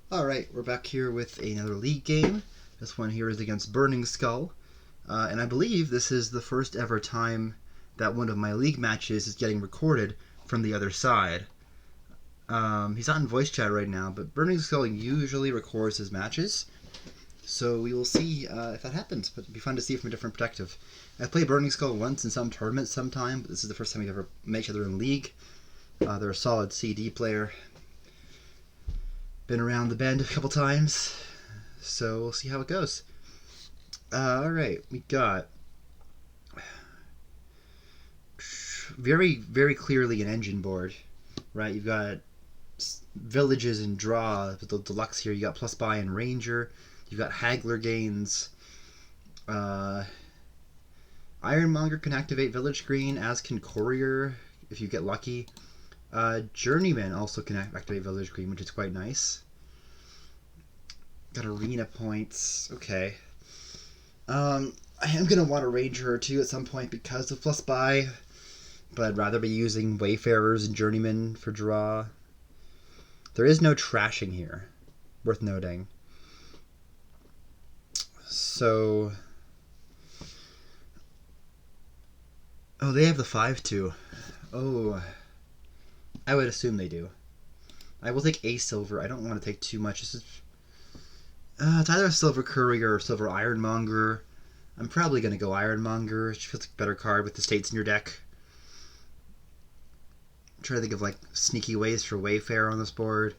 Alright, we're back here with another league game. This one here is against Burning Skull. And I believe this is the first ever time that one of my league matches is getting recorded from the other side. He's not in voice chat right now, but Burning Skull usually records his matches. So we will see if that happens, but it'd be fun to see from a different perspective. I've played Burning Skull once in some tournaments sometime, but this is the first time we've ever met each other in league. They're a solid CD player. Been around the bend a couple times, so we'll see how it goes. Alright, we got very, very clearly an engine board, right? You've got villages and draw, with the deluxe here. You got plus buy and ranger. You've got haggler gains. Ironmonger can activate village green, as can courier if you get lucky. Journeyman also can activate village green, which is quite nice. Got arena points. Okay. I am going to want a ranger or two at some point because of plus buy, but I'd rather be using wayfarers and journeymen for draw. There is no trashing here, worth noting. So... oh, they have the 5-2. Oh... I would assume they do. I will take a silver. I don't want to take too much. This is, it's either a silver courier or silver ironmonger. I'm probably going to go ironmonger. It feels like a better card with the states in your deck. I'm trying to think of like sneaky ways for Wayfarer on this board.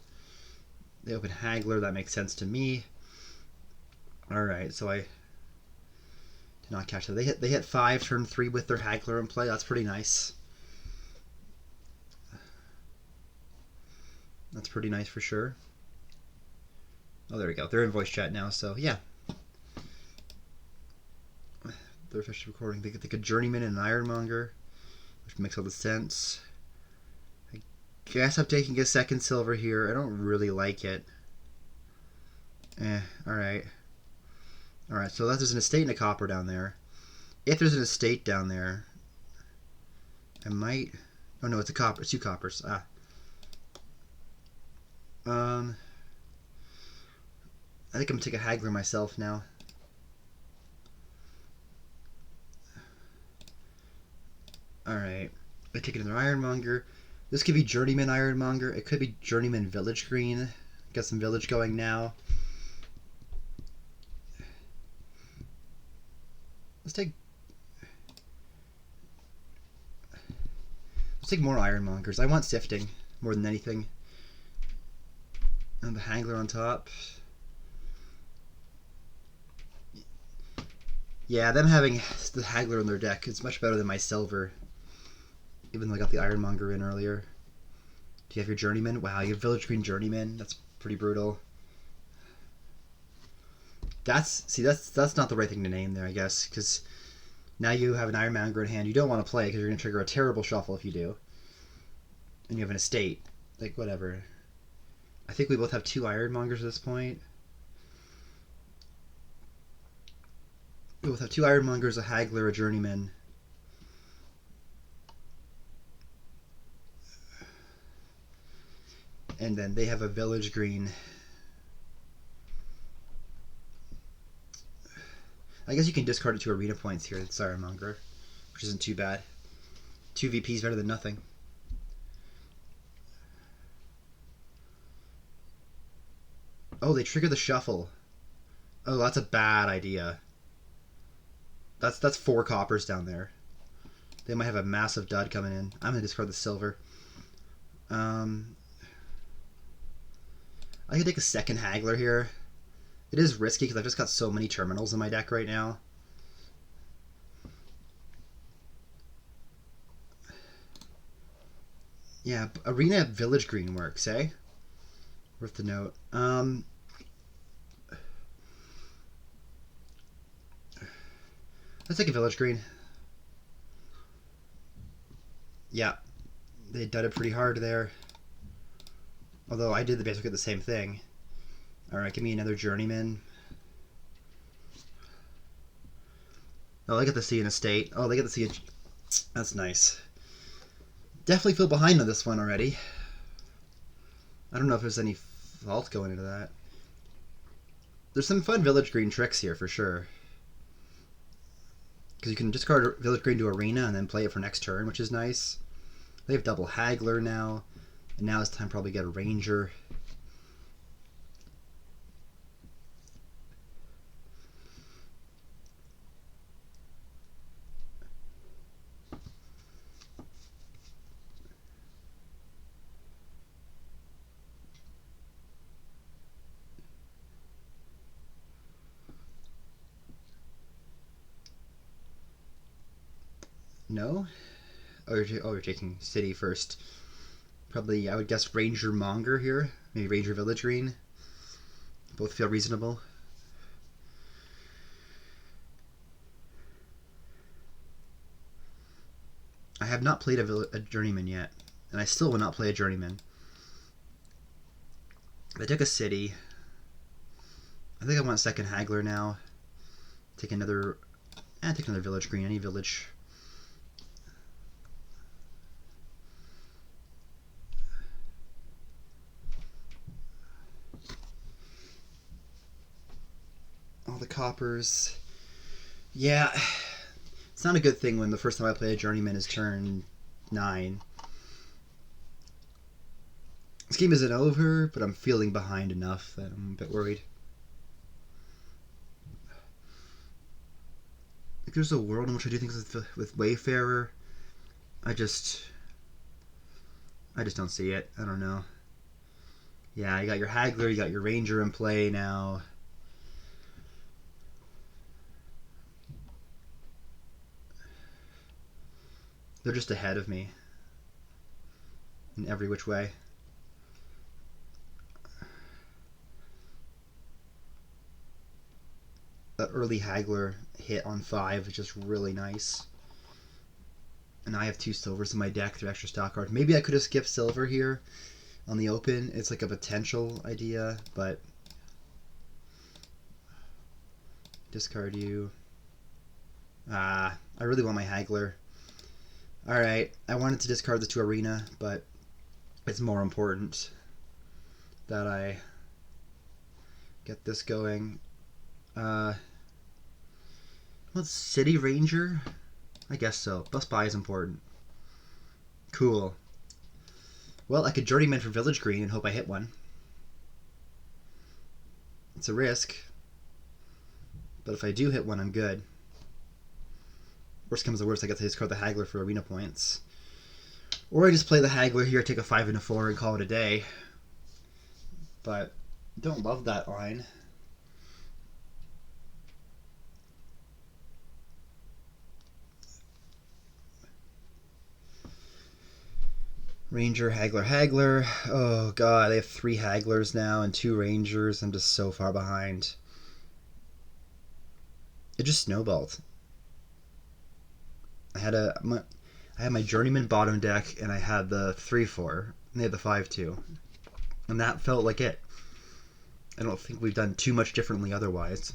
They open Haggler. That makes sense to me. Alright, so I did not catch that. They hit 5 turn 3 with their Haggler in play. That's pretty nice. That's pretty nice for sure. Oh, there we go. They're in voice chat now, so yeah. They're officially recording. They could journeyman and an ironmonger, which makes all the sense. I guess I'm taking a second silver here. I don't really like it. Alright. Alright, so there's an estate and a copper down there. If there's an estate down there, I might... oh no, it's a copper. It's 2 coppers. I think I'm going to take a haggler myself now. Alright. I take another ironmonger. This could be journeyman ironmonger. It could be journeyman village green. Got some village going now. Let's take more ironmongers. I want sifting more than anything. And the haggler on top. Yeah, them having the haggler in their deck is much better than my silver. Even though I got the ironmonger in earlier. Do you have your journeyman? Wow, you have village green journeyman. That's pretty brutal. That's not the right thing to name there, I guess, because now you have an ironmonger in hand. You don't want to play because you're going to trigger a terrible shuffle if you do. And you have an estate. Like, whatever. I think we both have 2 ironmongers at this point. We both have 2 ironmongers, a haggler, a journeyman. And then they have a village green. I guess you can discard it to arena points here, it's ironmonger, which isn't too bad. 2 VPs better than nothing. Oh, they trigger the shuffle. Oh, that's a bad idea. That's 4 coppers down there. They might have a massive dud coming in. I'm gonna discard the silver. I could take a second haggler here. It is risky because I've just got so many terminals in my deck right now. Yeah, arena village green works, eh? Worth the note. Let's take a village green. Yeah, they dudded pretty hard there. Although I did basically the same thing. Alright, give me another journeyman. Oh, they get to see an estate. Oh, they get to see a... that's nice. Definitely feel behind on this one already. I don't know if there's any fault going into that. There's some fun Village Green tricks here for sure. Because you can discard Village Green to Arena and then play it for next turn, which is nice. They have double Haggler now. And now it's time to probably get a Ranger. No? Oh, you're taking City first. Probably, I would guess Ranger Monger here. Maybe Ranger Village Green. Both feel reasonable. I have not played a Journeyman yet. And I still will not play a Journeyman. I took a City. I think I want second Haggler now. Take another Village Green. Any village. All the coppers. Yeah, it's not a good thing when the first time I play a Journeyman is turn 9. This game isn't over, but I'm feeling behind enough that I'm a bit worried. If there's a world in which I do things with Wayfarer, I just don't see it. I don't know. Yeah, you got your Haggler, you got your Ranger in play now. They're just ahead of me in every which way. That early Haggler hit on 5 is just really nice. And I have 2 silvers in my deck through extra stock cards. Maybe I could have skipped silver here on the open. It's like a potential idea, but discard you. I really want my Haggler. Alright, I wanted to discard this to Arena, but it's more important that I get this going. What's City Ranger? I guess so. Bust buy is important. Cool. Well, I could Journeyman for Village Green and hope I hit one. It's a risk. But if I do hit one, I'm good. Worst comes to worst, I get to discard the Haggler for Arena points. Or I just play the Haggler here, take a 5 and a 4 and call it a day. But I don't love that line. Ranger, Haggler, Haggler. Oh god, they have 3 Hagglers now and 2 Rangers. I'm just so far behind. It just snowballed. I had my Journeyman bottom deck and I had the 3-4 and they had the 5-2. And that felt like it. I don't think we've done too much differently otherwise.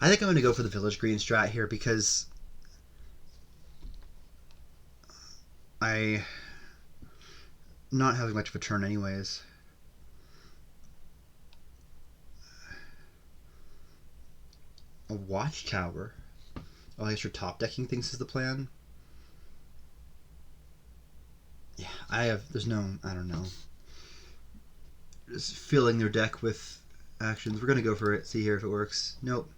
I think I'm going to go for the Village Green strat here because I'm not having much of a turn anyways. A Watchtower? Oh, I guess your top decking things is the plan? Yeah, I don't know. Just filling their deck with actions. We're going to go for it, see here if it works. Nope.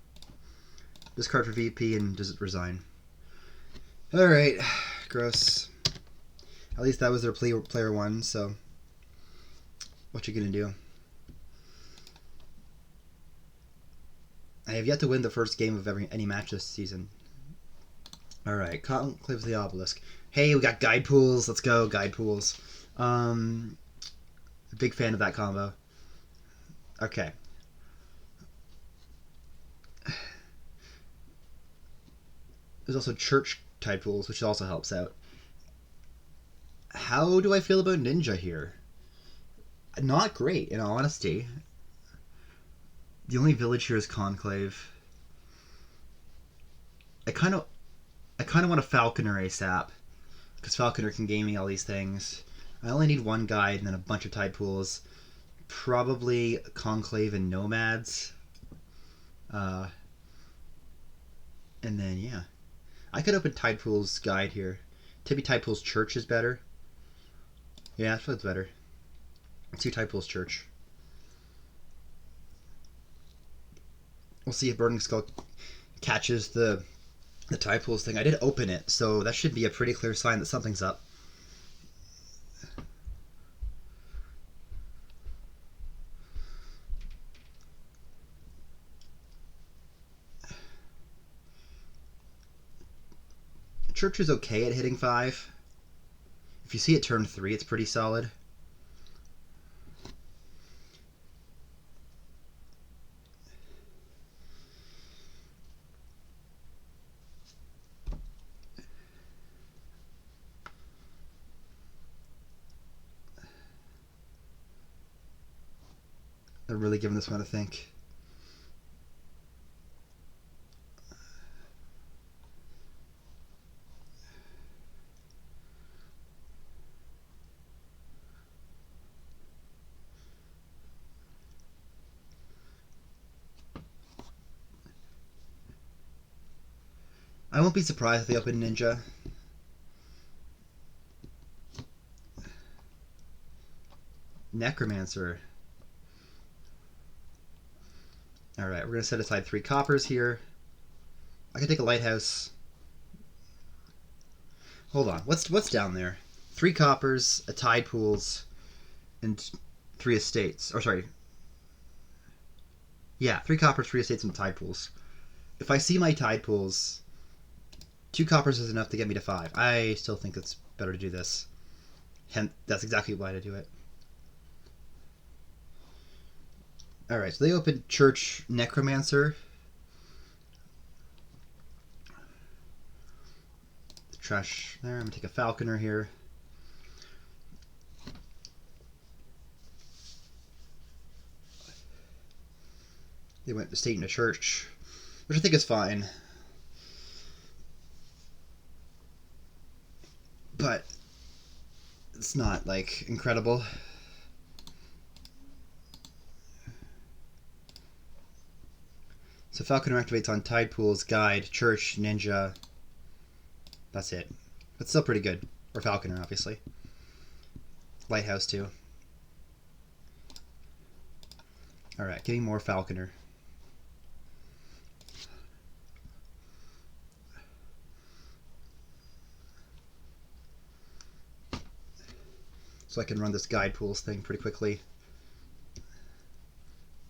Discard for VP and does it resign? Alright, gross. At least that was their player 1, so what you gonna do? I have yet to win the first game of any match this season. Alright, Conclave of the Obelisk. Hey, we got guide pools. Let's go, guide pools. Big fan of that combo. Okay. There's also church tide pools, which also helps out. How do I feel about Ninja here? Not great, in all honesty. The only village here is Conclave. I kind of want a Falconer ASAP, because Falconer can game me all these things. I only need one guide and then a bunch of tide pools. Probably Conclave and Nomads. And then, yeah. I could open Tide Pool's guide here. Maybe Tide Pool's Church is better. Yeah, I feel it's better. Let's do Tide Pool's Church. We'll see if Burning Skull catches the Tide Pools thing. I did open it, so that should be a pretty clear sign that something's up. Church is okay at hitting 5. If you see it turn 3, it's pretty solid. They're really giving this one a think. I won't be surprised if they open Ninja. Necromancer. Alright, we're going to set aside 3 coppers here. I can take a lighthouse. Hold on, what's down there? 3 coppers, a tide pools, and 3 estates. Or sorry. Yeah, 3 coppers, 3 estates, and tide pools. If I see my tide pools, 2 coppers is enough to get me to 5. I still think it's better to do this. Hence, that's exactly why to do it. Alright, so they opened Church Necromancer. Trash there. I'm going to take a Falconer here. They went estate into Church, which I think is fine. But it's not, like, incredible. So Falconer activates on Tide Pools, Guide, Church, Ninja. That's it. But still pretty good. Or Falconer, obviously. Lighthouse, too. Alright, getting more Falconer. So I can run this Guide Pools thing pretty quickly.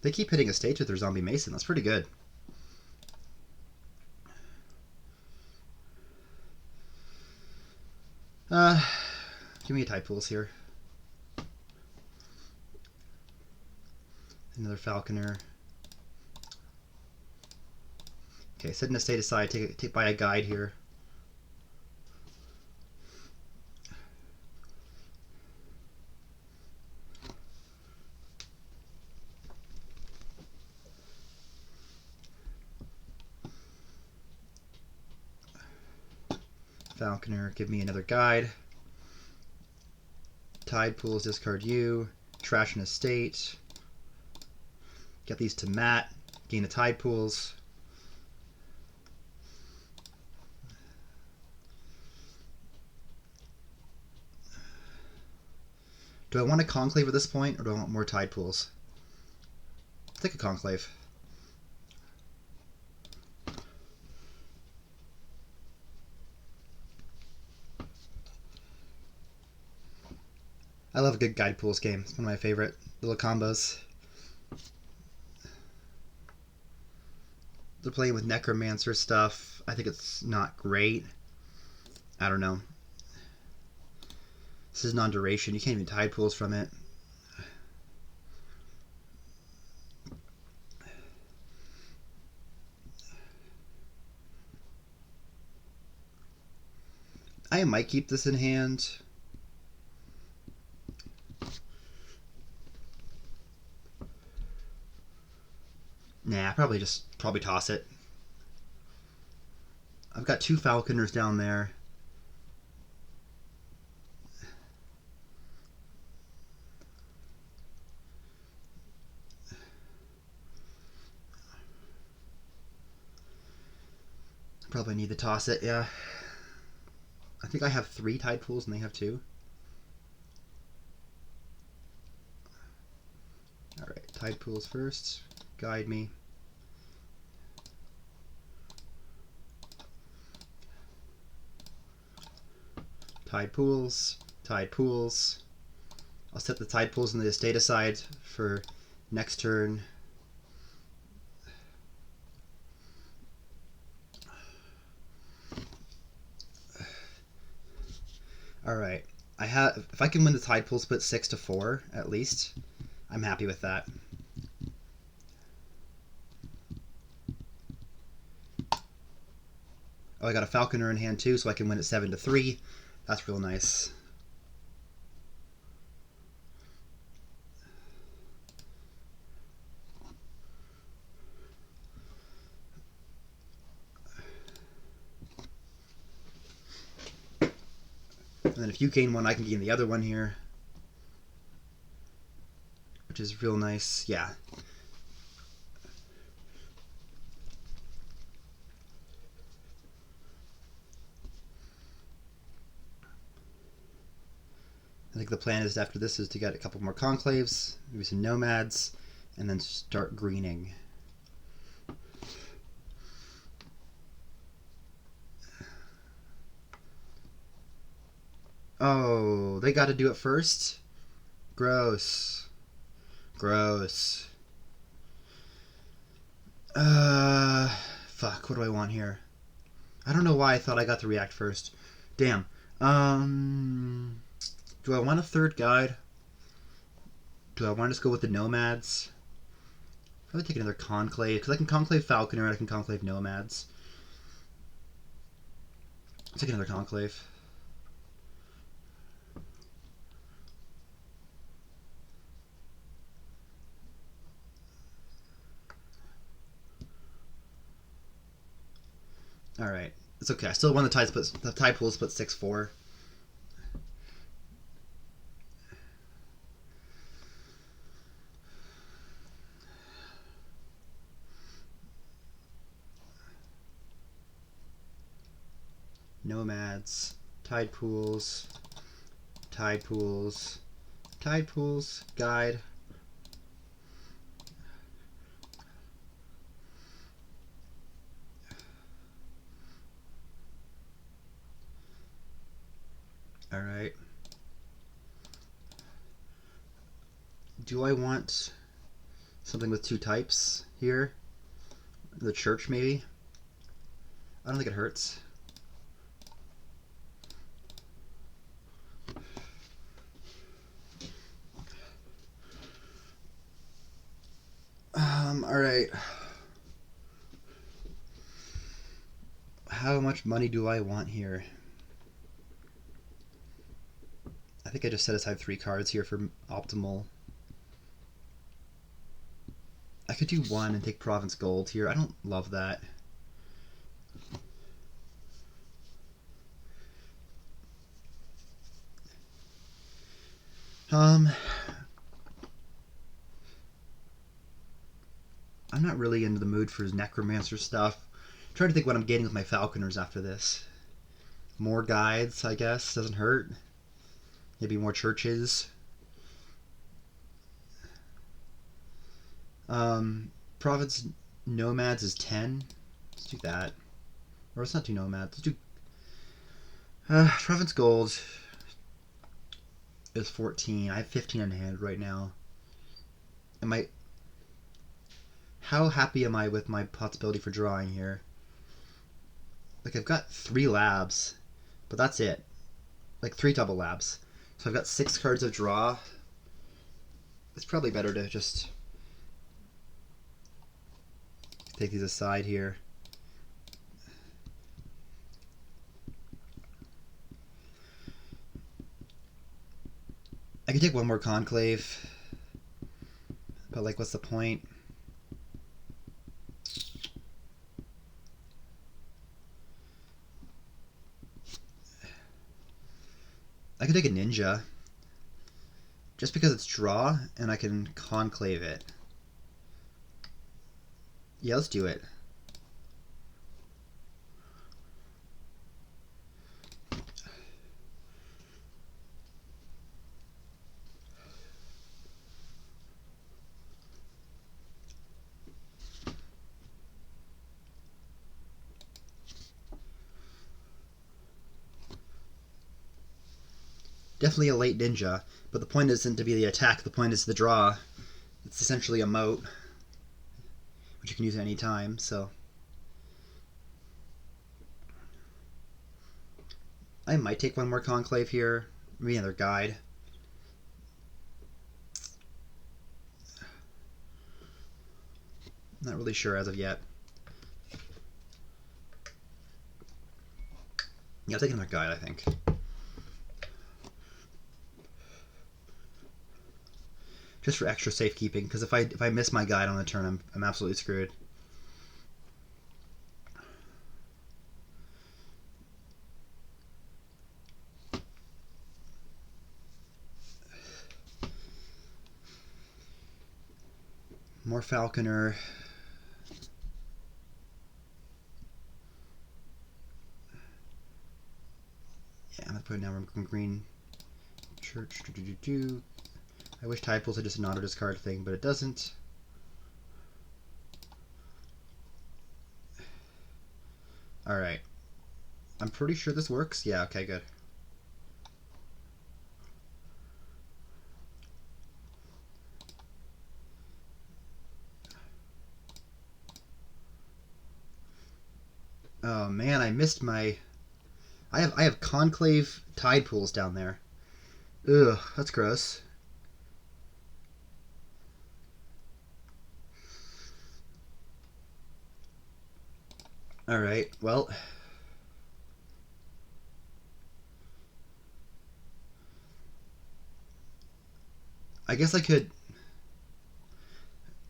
They keep hitting estates with their Zombie Mason. That's pretty good. Give me a Tide Pools here. Another Falconer. Okay, set an estate aside. Take by a guide here. Falconer, give me another guide. Tide Pools, discard you. Trash an estate. Get these to Matt. Gain a Tide Pools. Do I want a Conclave at this point, or do I want more Tide Pools? I'll take a Conclave. I love a good Guide Pools game. It's one of my favorite little combos. They're playing with Necromancer stuff. I think it's not great. I don't know. This is non-duration. You can't even Tide Pools from it. I might keep this in hand. Nah, probably toss it. I've got 2 Falconers down there. Probably need to toss it, yeah. I think I have 3 tide pools and they have 2. Alright, tide pools first. Guide me. Tide pools. Tide pools. I'll set the tide pools in the estate aside for next turn. Alright. If I can win the tide pool split 6-4 at least, I'm happy with that. Oh, I got a falconer in hand too, so I can win it 7-3. That's real nice. And then if you gain one, I can gain the other one here, which is real nice. Yeah. I think the plan is after this is to get a couple more conclaves, maybe some nomads, and then start greening. Oh, they got to do it first? Gross. Gross. Fuck, what do I want here? I don't know why I thought I got to react first. Damn. Do I want a third guide? Do I want to just go with the nomads? Probably take another conclave, because I can conclave falconer and I can conclave nomads. Let's take another conclave. Alright. It's okay. I still won the tide pool split 6-4. Nomads, tide pools, tide pools, tide pools, guide. Alright. Do I want something with 2 types here? The church, maybe? I don't think it hurts. Alright. How much money do I want here? I think I just set aside 3 cards here for optimal. I could do 1 and take province gold here. I don't love that. I'm not really into the mood for his necromancer stuff. I'm trying to think what I'm getting with my falconers after this. More guides, I guess. Doesn't hurt. Maybe more churches. Province nomads is 10. Let's do that. Or let's not do nomads. Let's do province gold is 14. I have 15 in hand right now. How happy am I with my possibility for drawing here? Like, I've got 3 labs, but that's it. Like 3 double labs. So I've got 6 cards of draw. It's probably better to just take these aside here. I could take 1 more conclave, but like, what's the point? I could take a ninja, just because it's draw, and I can conclave it. Yeah, let's do it. Definitely a late ninja, but the point isn't to be the attack, the point is the draw. It's essentially a moat, which you can use at any time, so... I might take one more Conclave here, maybe another guide. Not really sure as of yet. Yeah, I'll take another guide, I think. Just for extra safekeeping, because if I miss my guide on the turn, I'm absolutely screwed. More Falconer. Yeah, I'm gonna put it now from green. Church. I wish Tide Pools had just an auto discard thing, but it doesn't. Alright. I'm pretty sure this works. Yeah, okay, good. Oh man, I missed my... I have Conclave Tide Pools down there. Ugh, that's gross. Alright, well... I guess I could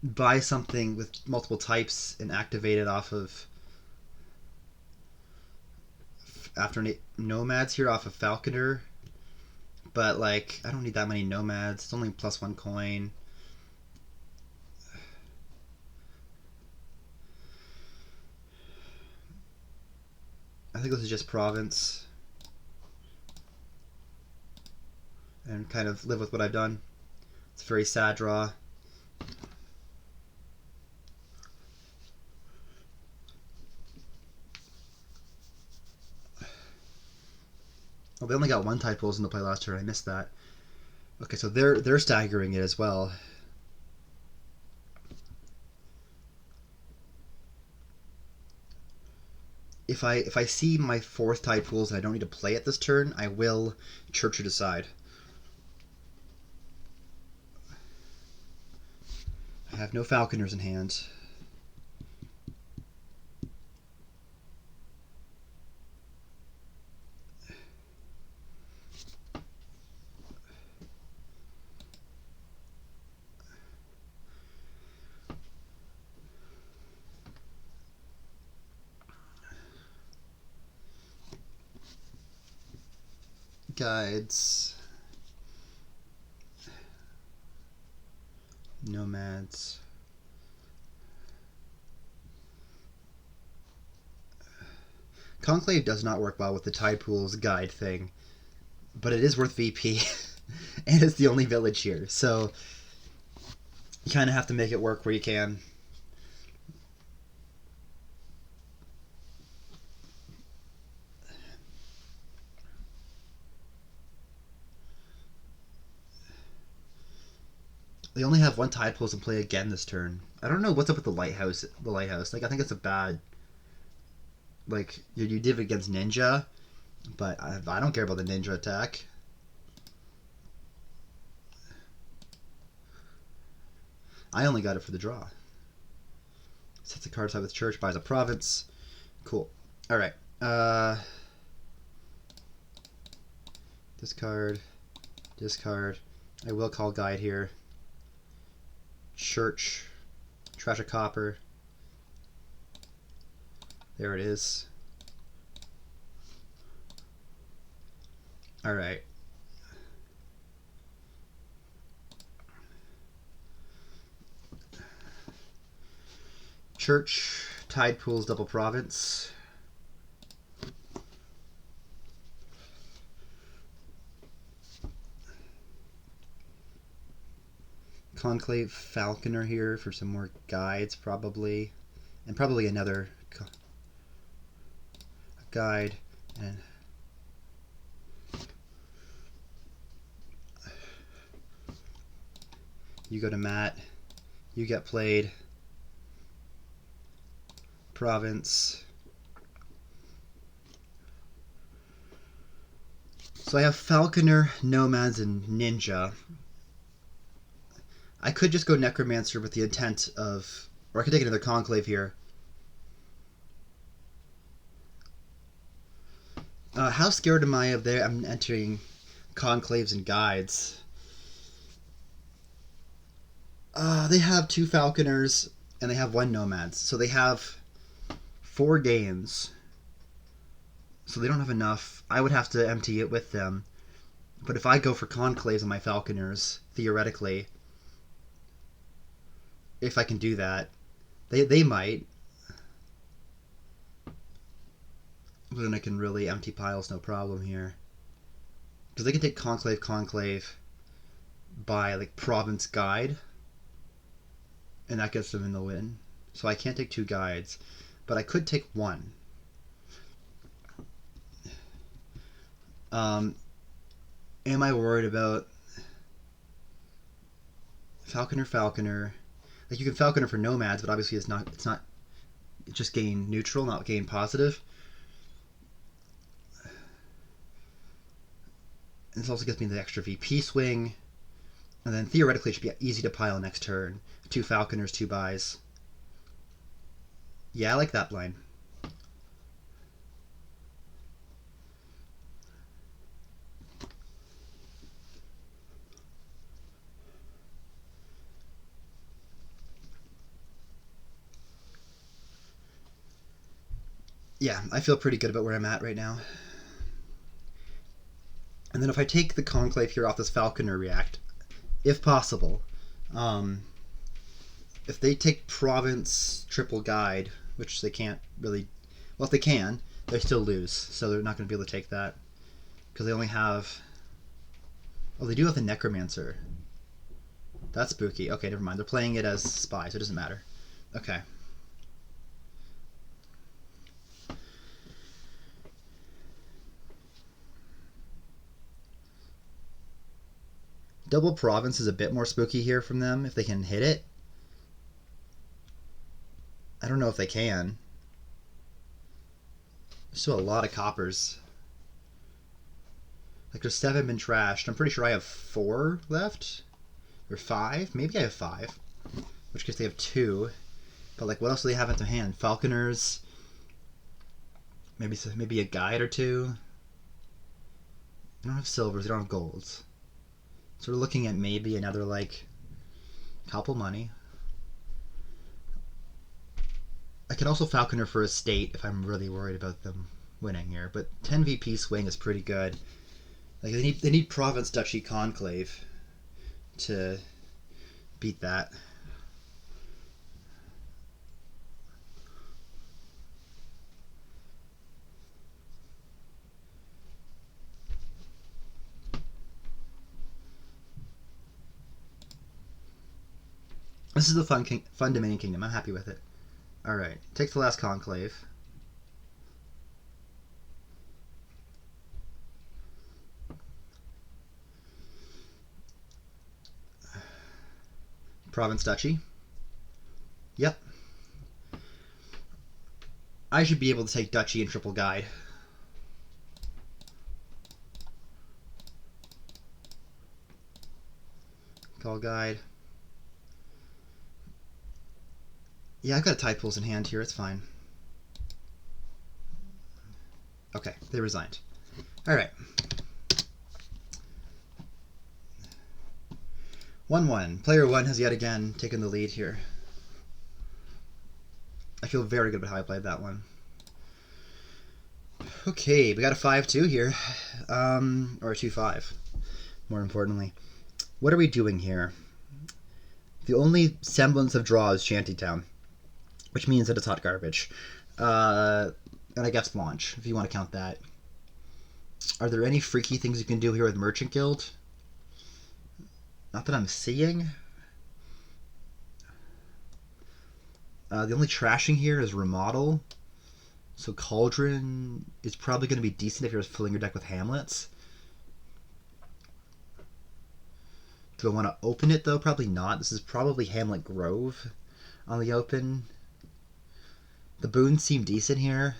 buy something with multiple types and activate it off of... after Nomads here off of Falconer. But, like, I don't need that many Nomads. It's only +1 coin. I think this is just Province. And kind of live with what I've done. It's a very sad draw. Oh, they only got one Tide Pools into play last turn. I missed that. Okay, so they're staggering it as well. If I see my fourth Tide Pools and I don't need to play it this turn, I will Church or Decide. I have no Falconers in hand. Guides. Nomads. Conclave does not work well with the Tide Pools guide thing, but it is worth VP, and it's the only village here, so you kind of have to make it work where you can. They only have one Tide Pools in play again this turn. I don't know what's up with the lighthouse. Like, I think it's a bad... Like, you did it against Ninja, but I don't care about the Ninja attack. I only got it for the draw. Sets a card side with Church, buys a Province. Cool. Alright. Discard. Discard. I will call Guide here. Church. Trash a Copper. There it is. Alright. Church, Tide Pools, double Province. Conclave Falconer here for some more guides, probably. And probably another guide. And You go to mat. You get played. Province. So I have Falconer, Nomads, and Ninja. I could just go Necromancer with the intent of... Or I could take another Conclave here. How scared am I of I'm entering Conclaves and Guides? They have 2 Falconers, and they have 1 Nomads. So they have 4 games. So they don't have enough. I would have to empty it with them. But if I go for Conclaves on my Falconers, theoretically, if I can do that, they might. But then I can really empty piles, no problem here. Because they can take Conclave by like Province Guide, and that gets them in the win. So I can't take 2 guides, but I could take 1. Am I worried about Falconer? Like you can Falconer for Nomads, but obviously it's not just gain neutral, not gain positive. And this also gets me the extra VP swing. And then theoretically it should be easy to pile next turn. 2 Falconers, 2 buys. Yeah, I like that line. Yeah, I feel pretty good about where I'm at right now. And then if I take the Conclave here off this Falconer react, if possible, if they take Province Triple Guide, which they can't really... Well, if they can, they still lose. So they're not going to be able to take that. Because they only have... Oh, they do have the Necromancer. That's spooky. Okay, never mind. They're playing it as Spy, so it doesn't matter. Okay. Double Province is a bit more spooky here from them, if they can hit it. I don't know if they can. There's still a lot of coppers. Like, there's 7 been trashed. I'm pretty sure I have 4 left. Or 5? Maybe I have 5. In which case they have 2. But, like, what else do they have at their hand? Falconers. Maybe a guide or 2. They don't have silvers. They don't have golds. So we're looking at maybe another, like, couple money. I can also Falconer for a state if I'm really worried about them winning here. But 10 VP swing is pretty good. Like, they need Province Duchy Conclave to beat that. This is the fun Dominion Kingdom. I'm happy with it. Alright, take the last Conclave. Province Duchy. Yep. I should be able to take Duchy and Triple Guide. Call Guide. Yeah, I've got tide pools in hand here. It's fine. Okay, they resigned. Alright. 1-1. Player 1 has yet again taken the lead here. I feel very good about how I played that one. Okay, we got a 5-2 here. Or a 2-5, more importantly. What are we doing here? The only semblance of draw is Shantytown, which means that it's hot garbage. And I guess launch, if you want to count that. Are there any freaky things you can do here with Merchant Guild? Not that I'm seeing. The only trashing here is Remodel. So Cauldron is probably going to be decent if you're filling your deck with Hamlets. Do I want to open it though? Probably not. This is probably Hamlet Grove on the open. The boons seem decent here.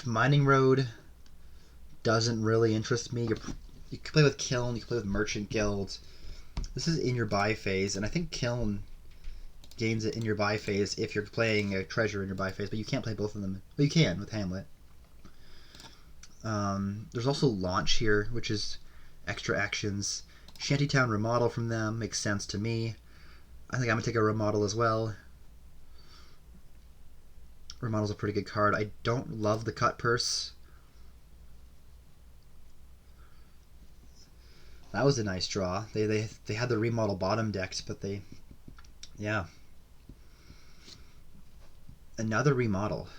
Mining Road doesn't really interest me. You can play with Kiln, you can play with Merchant Guild. This is in your buy phase, and I think Kiln gains it in your buy phase if you're playing a treasure in your buy phase, but you can't play both of them. Well, you can with Hamlet. There's also Launch here, which is extra actions. Shantytown Remodel from them makes sense to me. I think I'm going to take a Remodel as well. Remodel's a pretty good card. I don't love the Cut Purse. That was a nice draw. They had the Remodel bottom decked, but they... Yeah. Another Remodel.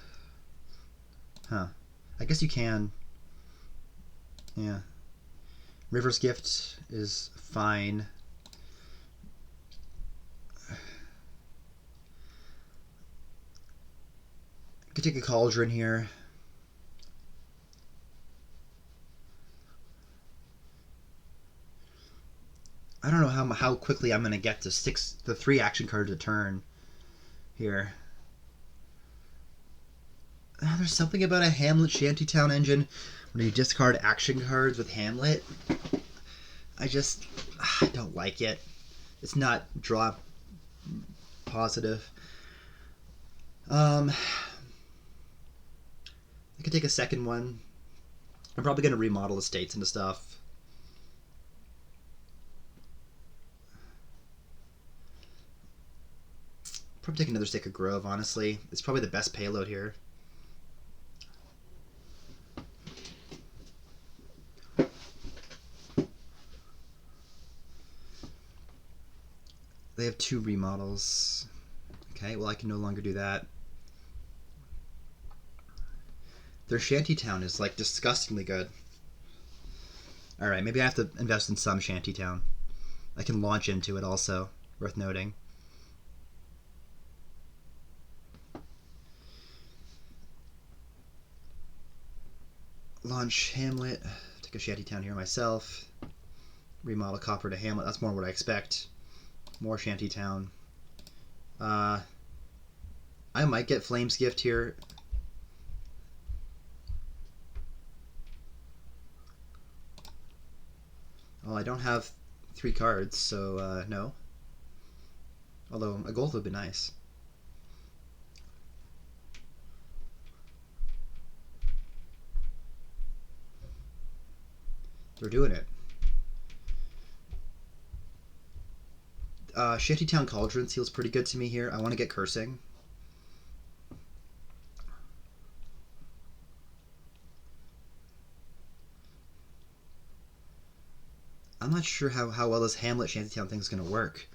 Huh. I guess you can... Yeah. River's Gift is fine. Could take a Cauldron here. I don't know how quickly I'm gonna get to the 3 action cards a turn here. There's something about a Hamlet Shantytown engine when you discard action cards with Hamlet. I don't like it. It's not draw positive. I could take a second one. I'm probably going to remodel estates into stuff. Probably take another Sacred Grove, honestly. It's probably the best payload here. They have 2 remodels. Okay, well I can no longer do that. Their Shantytown is like disgustingly good. Alright, maybe I have to invest in some Shantytown. I can launch into it also, worth noting. Launch Hamlet, take a Shantytown here myself. Remodel Copper to Hamlet, that's more what I expect. More Shantytown. I might get Flame's Gift here. Well, I don't have 3 cards, so no. Although a gold would be nice. We're doing it. Shantytown Cauldron feels pretty good to me here. I want to get Cursing. I'm not sure how well this Hamlet Shantytown thing is going to work.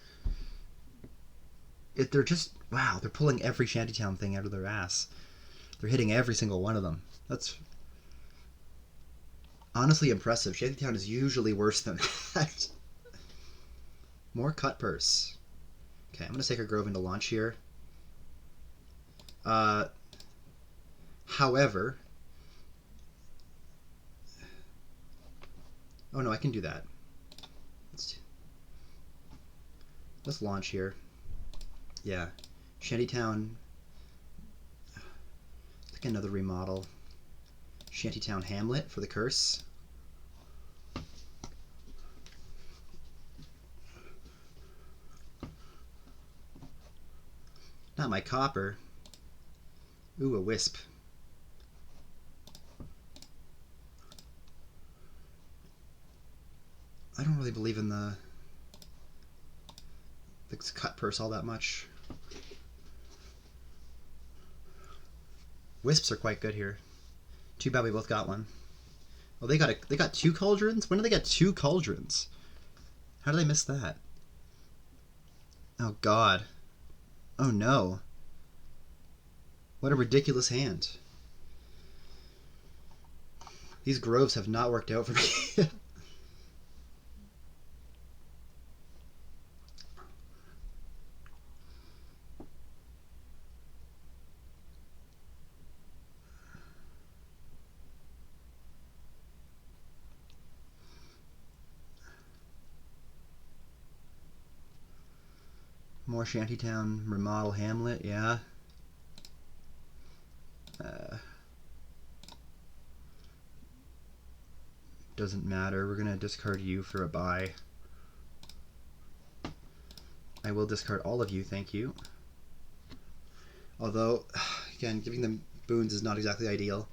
They're just... Wow, they're pulling every Shantytown thing out of their ass. They're hitting every single one of them. That's honestly impressive. Shantytown is usually worse than that. More Cut Purse. Okay, I'm going to Sacred Grove into launch here. However... Oh no, I can do that. Let's launch here. Yeah. Shantytown. Take another remodel. Shantytown Hamlet for the curse. Not my copper. Ooh, a wisp. I don't really believe in the Cut Purse all that much. Wisps are quite good here. Too bad we both got one. Oh, they got 2 cauldrons? When did they get 2 cauldrons? How did I miss that? Oh god. Oh no. What a ridiculous hand. These groves have not worked out for me. More shantytown, remodel hamlet, yeah. Doesn't matter. We're gonna discard you for a buy. I will discard all of you, thank you. Although, again, giving them boons is not exactly ideal.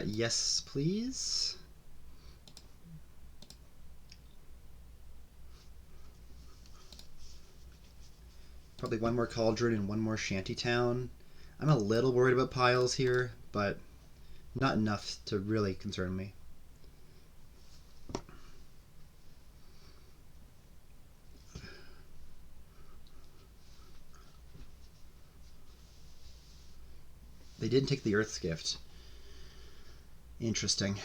Yes, please. Probably one more cauldron and one more shantytown. I'm a little worried about piles here, but not enough to really concern me. They didn't take the Earth's Gift. Interesting.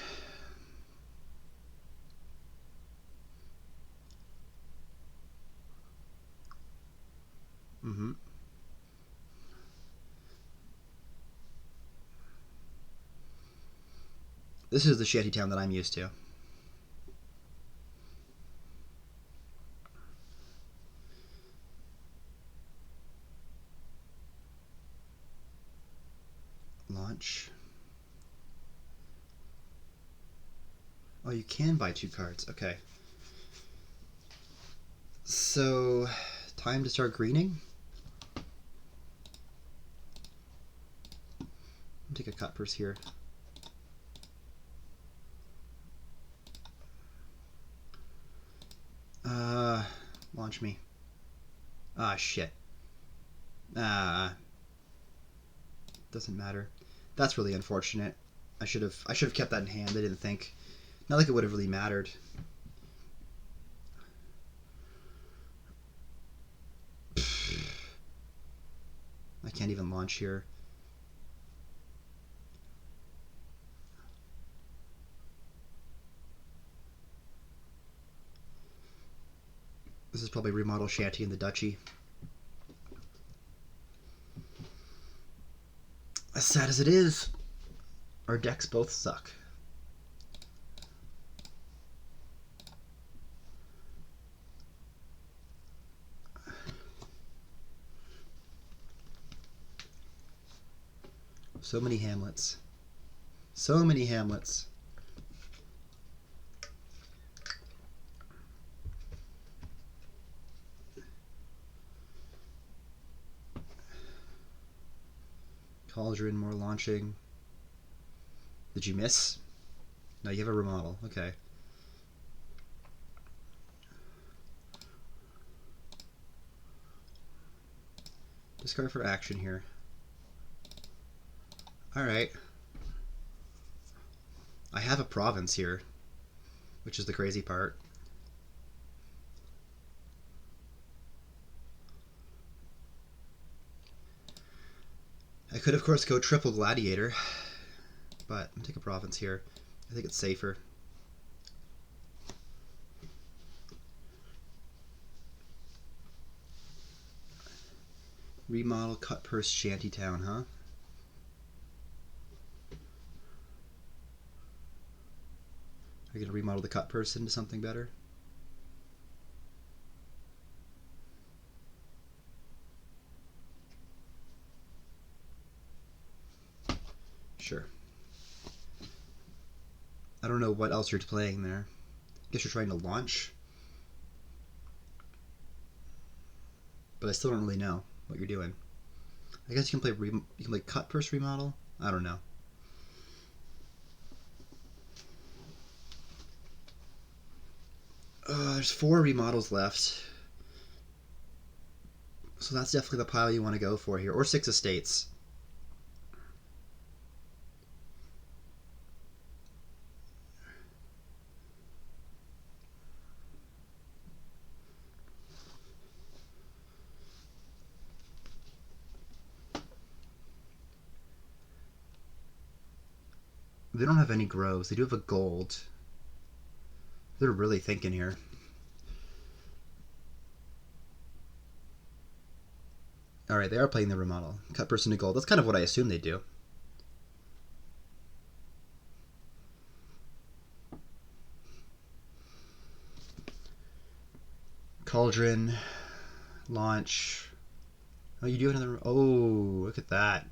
Mm-hmm. This is the shantytown that I'm used to. Launch. Oh, you can buy 2 cards. Okay. So, time to start greening. I'll take a cut purse here. Launch me. Ah, shit. Doesn't matter. That's really unfortunate. I should have kept that in hand. I didn't think. Not like it would have really mattered. I can't even launch here. This is probably remodel shanty in the duchy. As sad as it is, our decks both suck. So many hamlets. So many hamlets. Cauldron, more launching. Did you miss? No, you have a remodel. Okay. Discard for action here. Alright. I have a province here, which is the crazy part. I could, of course, go triple gladiator, but I'm gonna take a province here. I think it's safer. Remodel cut purse shantytown, huh? Are you gonna remodel the cut purse into something better? Sure. I don't know what else you're playing there. I guess you're trying to launch. But I still don't really know what you're doing. I guess you can play cut purse remodel. I don't know. There's 4 remodels left. So that's definitely the pile you want to go for here. Or 6 estates. They don't have any groves. They do have a gold. They're really thinking here. Alright, they are playing the remodel. Cut person to gold. That's kind of what I assumed they'd do. Cauldron. Launch. Oh, you do another... Oh, look at that.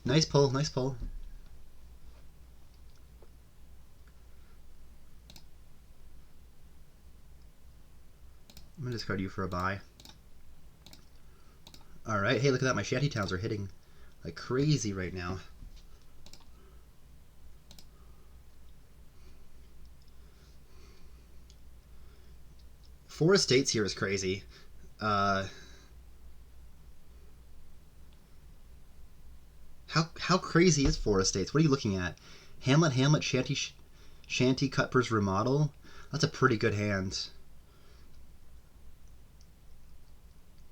Nice pull, nice pull. I'm going to discard you for a buy. Alright, hey, look at that. My shanty towns are hitting like crazy right now. Four estates here is crazy. How crazy is four estates? What are you looking at? Hamlet, Hamlet, Shanty, Cutpurse, Remodel? That's a pretty good hand.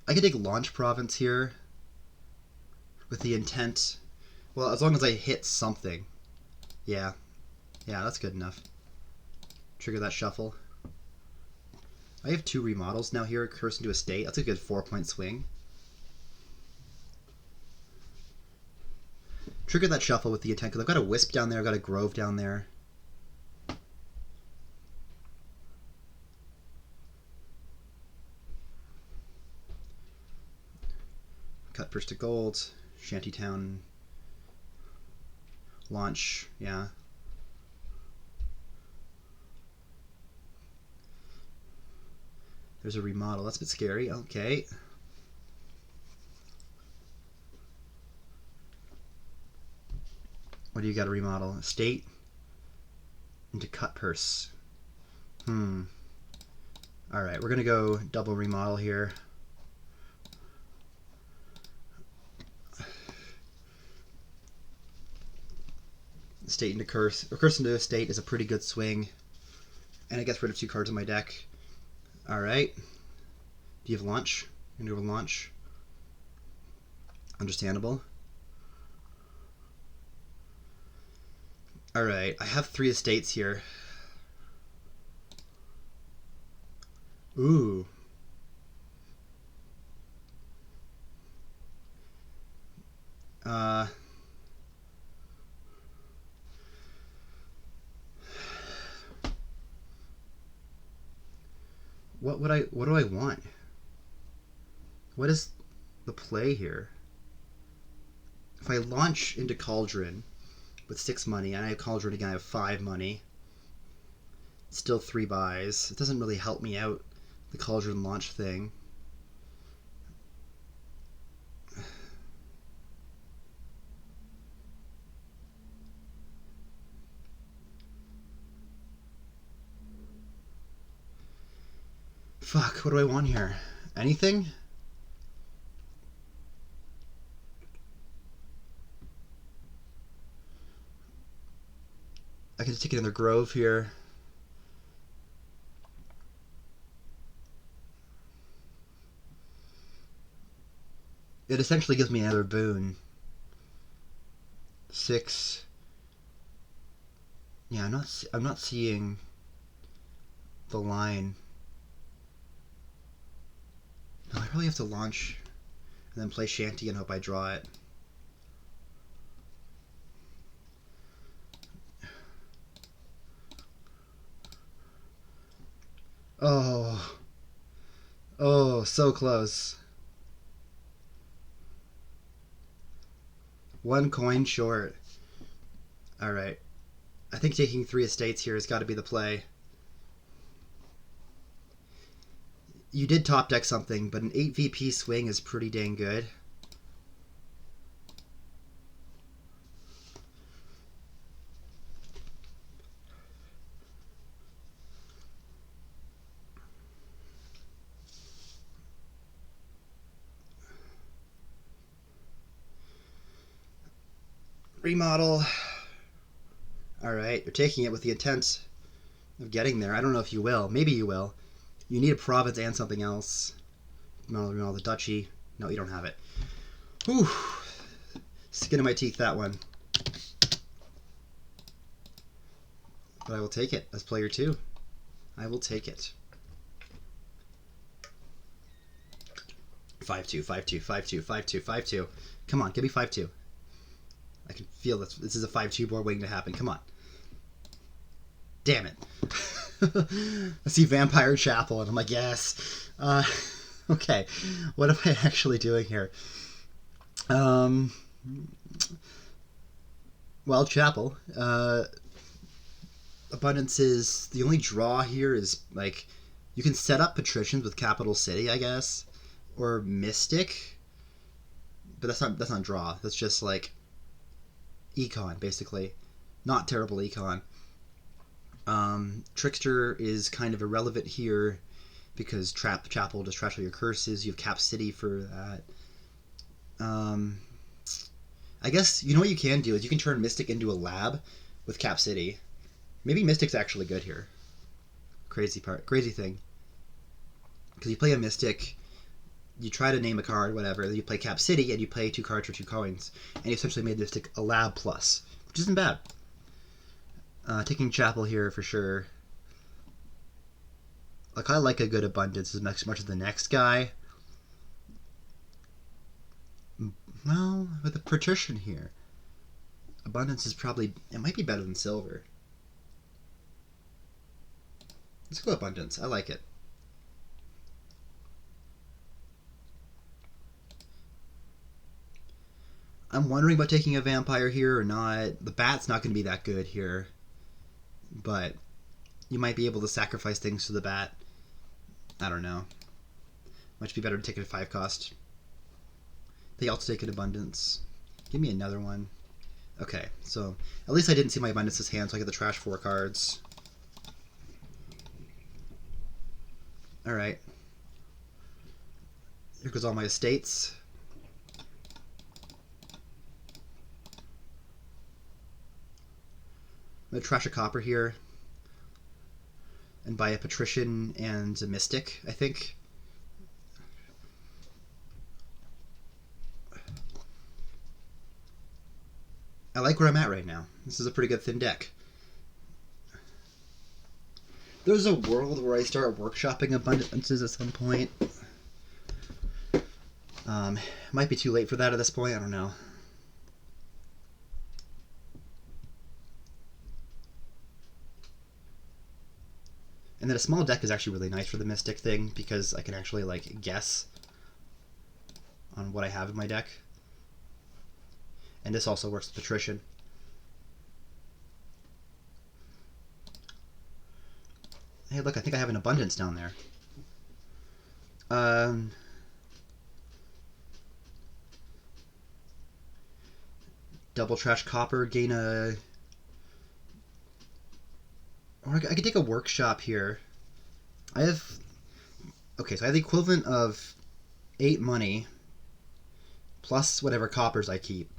I could take Launch Province here with the intent. Well, as long as I hit something. Yeah. Yeah, that's good enough. Trigger that shuffle. I have 2 remodels now here, Curse into Estate. That's a good 4-point swing. Trigger that shuffle with the intent, because I've got a Wisp down there, I've got a Grove down there. Cutpurse to gold, Shantytown, launch, yeah. There's a remodel, that's a bit scary, okay. What do you got to remodel? Estate into Cutpurse. Alright, we're going to go double remodel here. Estate into Curse. Or Curse into Estate is a pretty good swing. And it gets rid of 2 cards in my deck. Alright. Do you have launch? I'm going to do a launch. Understandable. Alright, I have 3 estates here. Ooh. What do I want? What is the play here? If I launch into Cauldron with 6 money, and I have Cauldron again, I have 5 money. Still 3 buys. It doesn't really help me out, the Cauldron launch thing. Fuck, what do I want here? Anything? I can take another Grove here. It essentially gives me another boon. 6. Yeah, I'm not seeing the line. No, I probably have to launch and then play Shanty and hope I draw it. Oh. Oh, so close. 1 coin short. Alright. I think taking 3 estates here has got to be the play. You did top deck something, but an 8 VP swing is pretty dang good. Remodel. Alright, you're taking it with the intent of getting there. I don't know if you will. Maybe you will. You need a province and something else. Remodel the duchy. No, you don't have it. Whew. Skin of my teeth, that one. But I will take it as player 2. I will take it. 5-2, 5-2, 5-2, 5-2, 5-2. Come on, give me 5-2. I can feel this. This is a 5-2 board waiting to happen. Come on. Damn it. I see Vampire Chapel, and I'm like, yes. Okay, what am I actually doing here? Um, well, Chapel. Abundance is the only draw here is like you can set up patricians with Capital City, I guess, or Mystic, but that's not draw. That's just like econ basically, not terrible econ. Trickster is kind of irrelevant here because Chapel just trash all your curses. You have Cap City for that. I guess you know what you can do is you can turn Mystic into a lab with Cap City. Maybe Mystic's actually good here. Crazy thing. Because you play a Mystic, you try to name a card, whatever. Then you play Cap City, and you play 2 cards for 2 coins, and you essentially made Mystic a lab plus, which isn't bad. Taking Chapel here for sure. Like I like a good abundance as much as the next guy. Well, with a patrician here, abundance is probably it might be better than silver. Let's go abundance. I like it. I'm wondering about taking a vampire here or not. The bat's not going to be that good here, but you might be able to sacrifice things to the bat. I don't know. Might be better to take it at 5 cost. They also take an abundance. Give me another one. Okay, so at least I didn't see my abundance's hand, so I get the trash 4 cards. Alright. Here goes all my estates. I'm going to trash a copper here. And buy a patrician and a mystic, I think. I like where I'm at right now. This is a pretty good thin deck. There's a world where I start workshopping abundances at some point. Might be too late for that at this point. I don't know. And then a small deck is actually really nice for the Mystic thing because I can actually like guess on what I have in my deck. And this also works with Patrician. Hey, look, I think I have an abundance down there. Double trash copper, gain a... Or I could take a workshop here. I have... Okay, so I have the equivalent of 8 money plus whatever coppers I keep.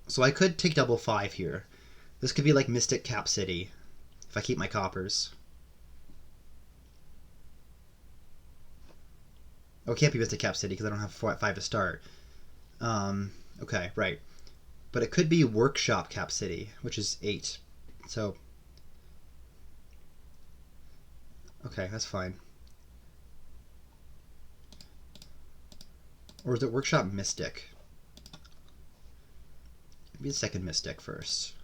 So I could take double 5 here. This could be like Mystic Cap City if I keep my coppers. Oh, it can't be Mystic Cap City because I don't have 5 to start. Okay, right. But it could be Workshop Cap City, which is 8. So... Okay, that's fine. Or is it Workshop Mystic? Maybe the second Mystic first.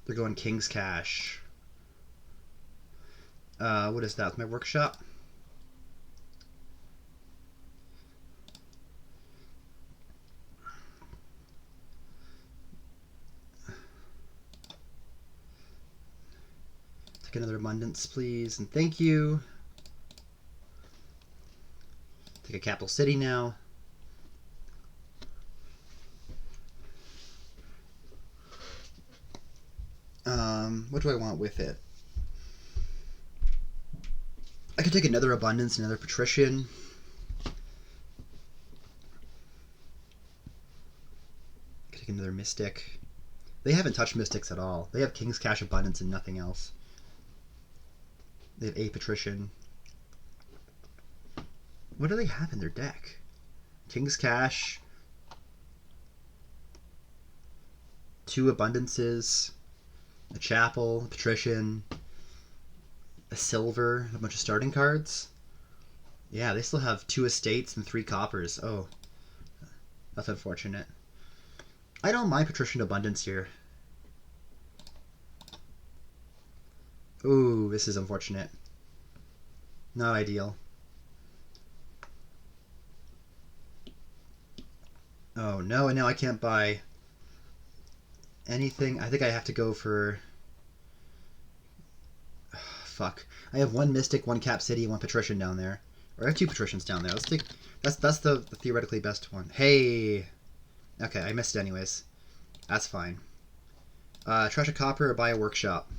They're going King's Cash. What is that? My Workshop? Take another abundance, please, and thank you. Take a Capital City now. What do I want with it? I could take another abundance, another patrician. I could take another mystic. They haven't touched mystics at all. They have King's Cash abundance and nothing else. They have a patrician. What do they have in their deck? King's Cash. 2 abundances. A chapel, a patrician. A silver, a bunch of starting cards. Yeah, they still have 2 estates and 3 coppers. Oh, that's unfortunate. I don't mind Patrician Abundance here. Ooh, this is unfortunate. Not ideal. Oh no, and now I can't buy anything. I think I have to go for... Fuck. I have one Mystic, one Cap City, and one Patrician down there. Or I have two Patricians down there. Let's take... That's the theoretically best one. Hey! Okay, I missed it anyways. That's fine. Trash a Copper or buy a Workshop.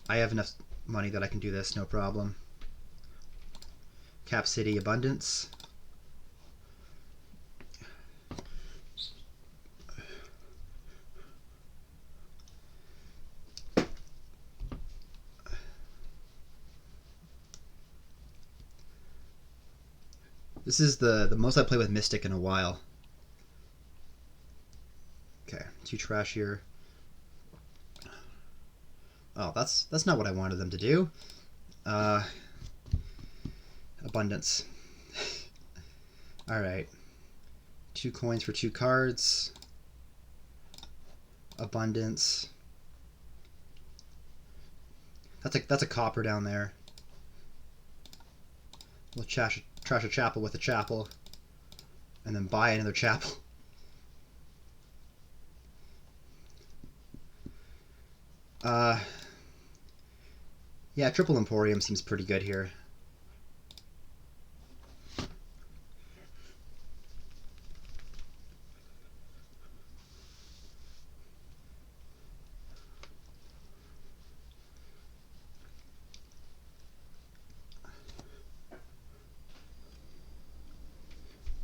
I have enough money that I can do this, no problem. Cap City Abundance. This is the most I play with Mystic in a while. Okay, 2 trash here. Oh, that's not what I wanted them to do. Abundance. Alright. 2 coins for 2 cards. Abundance. That's a copper down there. We'll trash a chapel with a chapel. And then buy another chapel. Yeah, Triple Emporium seems pretty good here.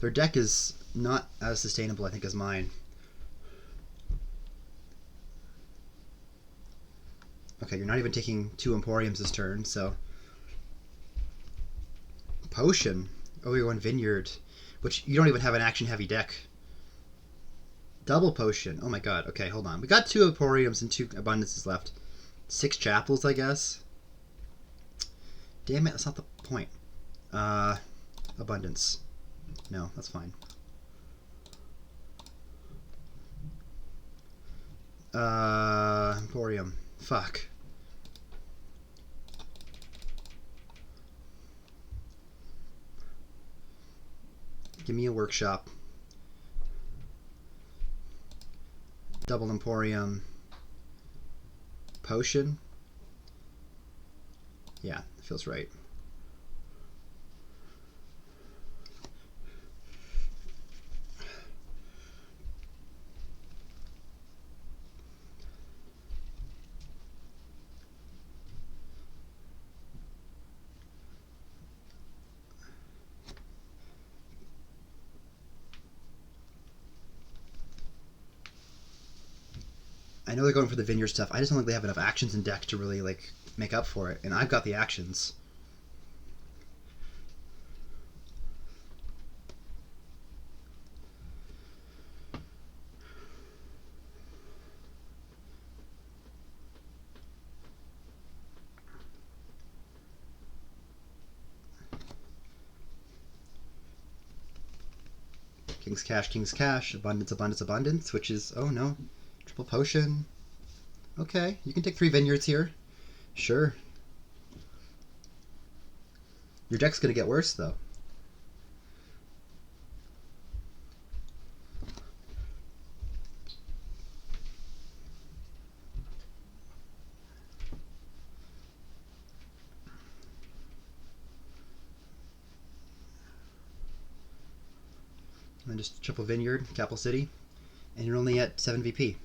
Their deck is not as sustainable, I think, as mine. Okay, you're not even taking 2 Emporiums this turn, so... Potion. Oh, you're one Vineyard. Which, you don't even have an action-heavy deck. Double Potion. Oh my god. Okay, hold on. We got 2 Emporiums and 2 Abundances left. 6 Chapels, I guess. Damn it, that's not the point. Abundance. No, that's fine. Emporium. Fuck. Give me a Workshop. Double Emporium. Potion. Yeah, feels right. I know they're going for the Vineyard stuff. I just don't think they have enough actions in deck to really, like, make up for it. And I've got the actions. King's Cash, Abundance, Abundance, Abundance, which is, oh no, Triple Potion. Okay, you can take 3 Vineyards here. Sure. Your deck's gonna get worse, though. And just triple Vineyard, Capital City, and you're only at 7 VP.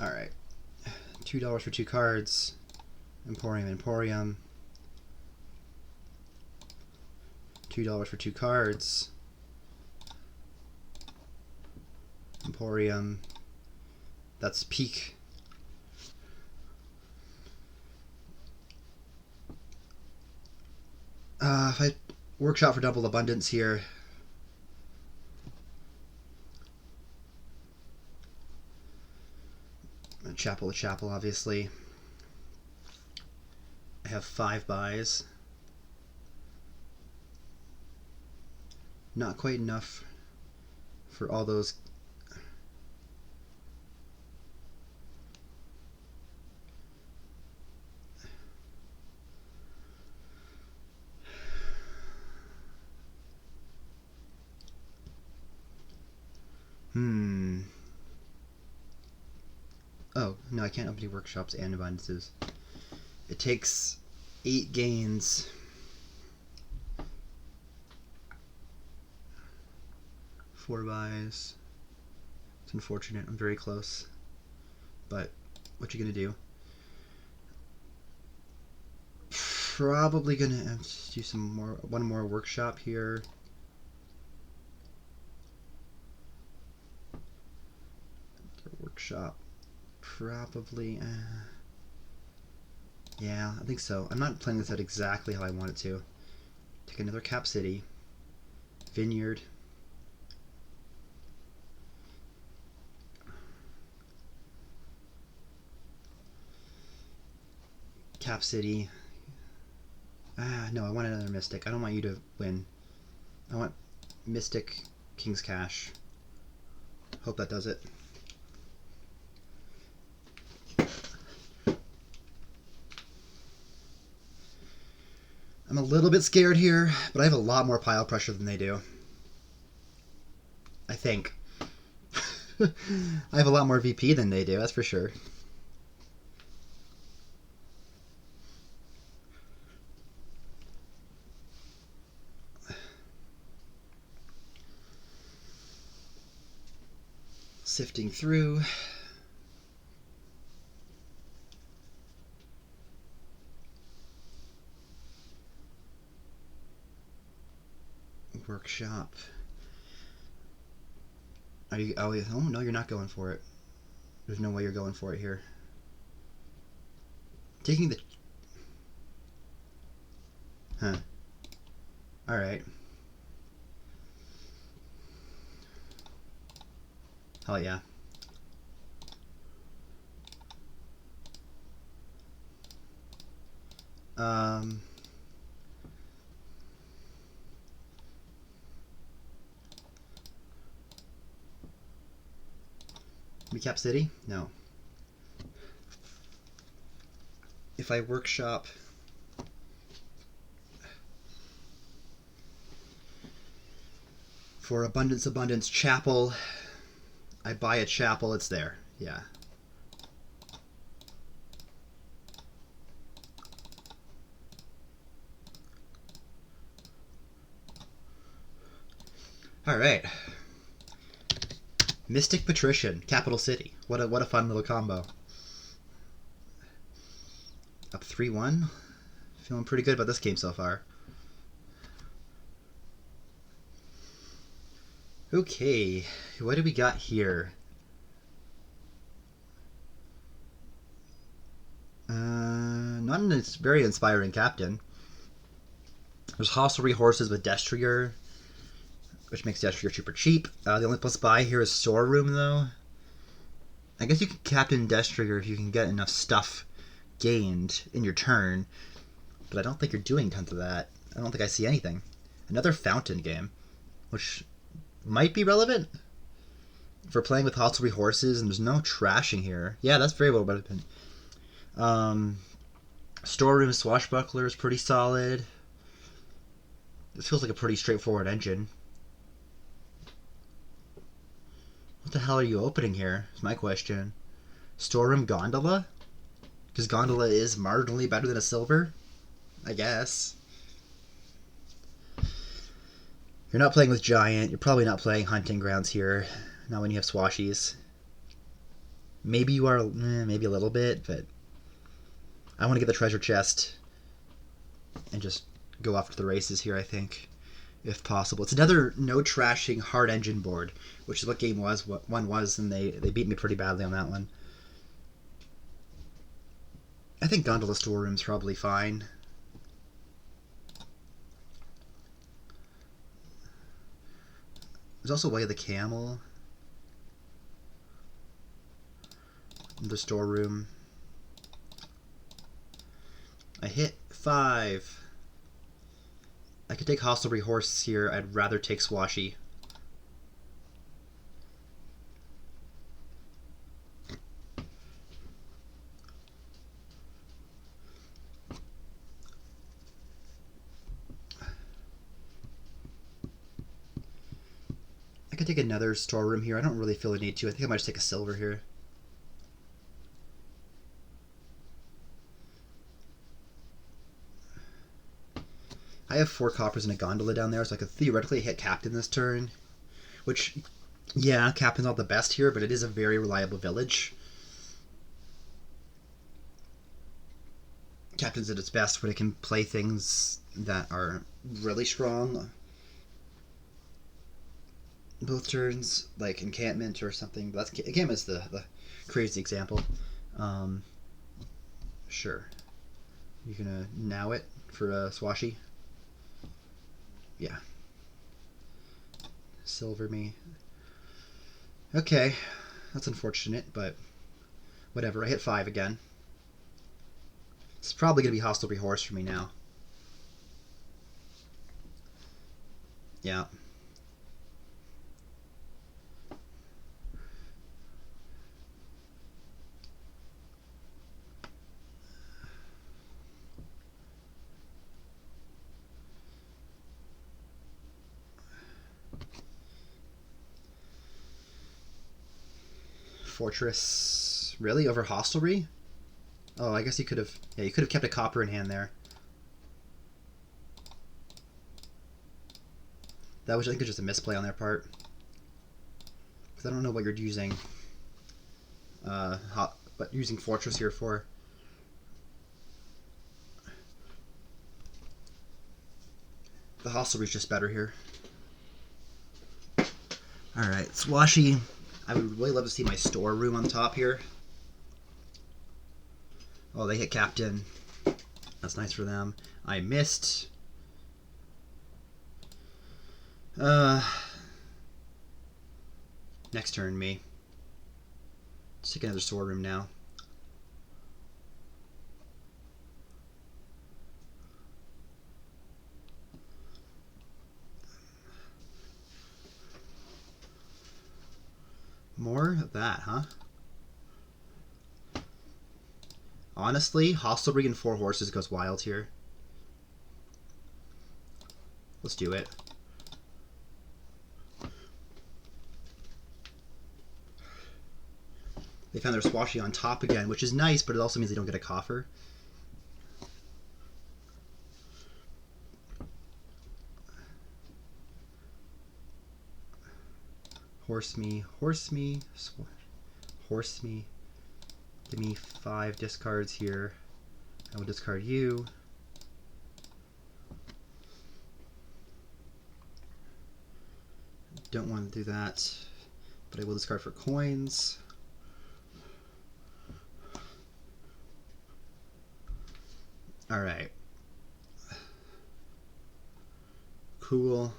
Alright. $2 for 2 cards. Emporium, Emporium. $2 for 2 cards. Emporium. That's peak. If I Workshop for double Abundance here. chapel to chapel, obviously. I have 5 buys. Not quite enough for all those. Oh, no, I can't open any workshops and abundances. It takes 8 gains. 4 buys. It's unfortunate. I'm very close. But what you gonna do? Probably gonna do one more workshop here. Workshop. Probably. Yeah, I think so. I'm not playing this out exactly how I want it to. Take another Cap City. Vineyard. Cap City. No, I want another Mystic. I don't want you to win. I want Mystic, King's Cash. Hope that does it. I'm a little bit scared here, but I have a lot more pile pressure than they do. I think. I have a lot more VP than they do, that's for sure. Sifting through. Workshop. Are you? Oh no, you're not going for it. There's no way you're going for it here. Taking the. Huh. All right. Hell yeah. Recap City? No. If I workshop for Abundance Chapel, I buy a chapel, it's there. Yeah. All right. Mystic Patrician, Capital City. What a fun little combo. Up 3-1. Feeling pretty good about this game so far. Okay, what do we got here? Not a very inspiring captain. There's hostelry horses with Destrier, which makes Destrier super cheap. The only plus buy here is Storeroom, though. I guess you can captain Destrier if you can get enough stuff gained in your turn, but I don't think you're doing tons of that. I don't think I see anything. Another Fountain game, which might be relevant for playing with hostelry horses, and there's no trashing here. Yeah, that's very well relevant. Storeroom Swashbuckler is pretty solid. This feels like a pretty straightforward engine. What the hell are you opening here? Is my question. Storeroom Gondola? Because Gondola is marginally better than a silver? I guess. You're not playing with Giant. You're probably not playing Hunting Grounds here. Not when you have Swashies. Maybe you are, maybe a little bit, but I want to get the treasure chest and just go off to the races here, I think, if possible. It's another no trashing hard engine board, which is what game one was, and they beat me pretty badly on that one. I think Gondola Storeroom's probably fine. There's also Way of the Camel. The storeroom. I hit 5. I could take Hostelry Horse here. I'd rather take Swashy. I could take another storeroom here. I don't really feel the need to. I think I might just take a silver here. I have 4 coppers and a gondola down there, so I could theoretically hit Captain this turn. Which, yeah, Captain's not the best here, but it is a very reliable village. Captain's at its best when it can play things that are really strong both turns, like encampment or something. But that's encampment's the crazy example. Sure. You're gonna now it for Swashy? Yeah. Silver me. Okay. That's unfortunate, but whatever. I hit 5 again. It's probably gonna be Hostelry Horse for me now. Yeah. Fortress. Really? Over Hostelry? Oh, I guess you could have... Yeah, you could have kept a copper in hand there. That was, I think, just a misplay on their part. Because I don't know what you're using... but using Fortress here for. The Hostelry's just better here. Alright, Swashy. I would really love to see my storeroom on top here. Oh, they hit Captain. That's nice for them. I missed. Next turn, me. Let's take another storeroom now. More of that, huh? Honestly, Hostelry and 4 horses goes wild here. Let's do it. They found their Swashy on top again, which is nice, but it also means they don't get a coffer. Horse me, horse me, horse me. Give me 5 discards here. I will discard you. Don't want to do that, but I will discard for coins. Alright. Cool.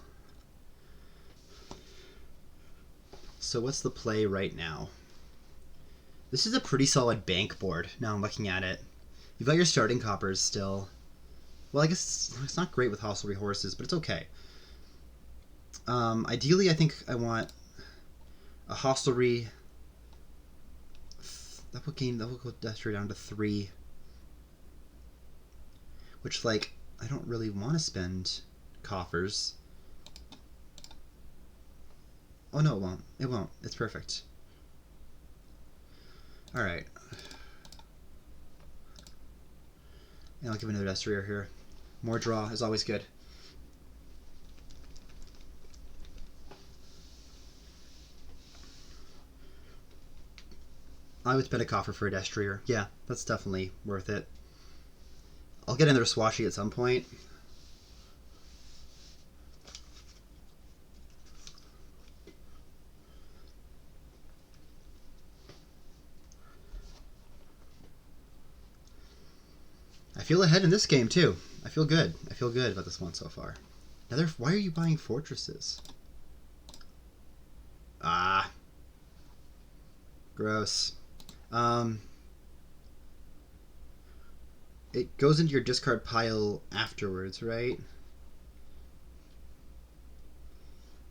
So what's the play right now? This is a pretty solid bank board, now I'm looking at it. You've got your starting coppers still. Well, I guess it's not great with Hostelry Horses, but it's okay. Ideally, I think I want a Hostelry. That will go straight down to 3. Which, like, I don't really want to spend coffers. Oh no, it won't. It won't. It's perfect. Alright. And I'll give another Destrier here. More draw is always good. I would spend a coffer for a Destrier. Yeah, that's definitely worth it. I'll get another Swashy at some point. I feel ahead in this game too. I feel good. I feel good about this one so far. Why are you buying fortresses? Ah. Gross. Um, it goes into your discard pile afterwards, right?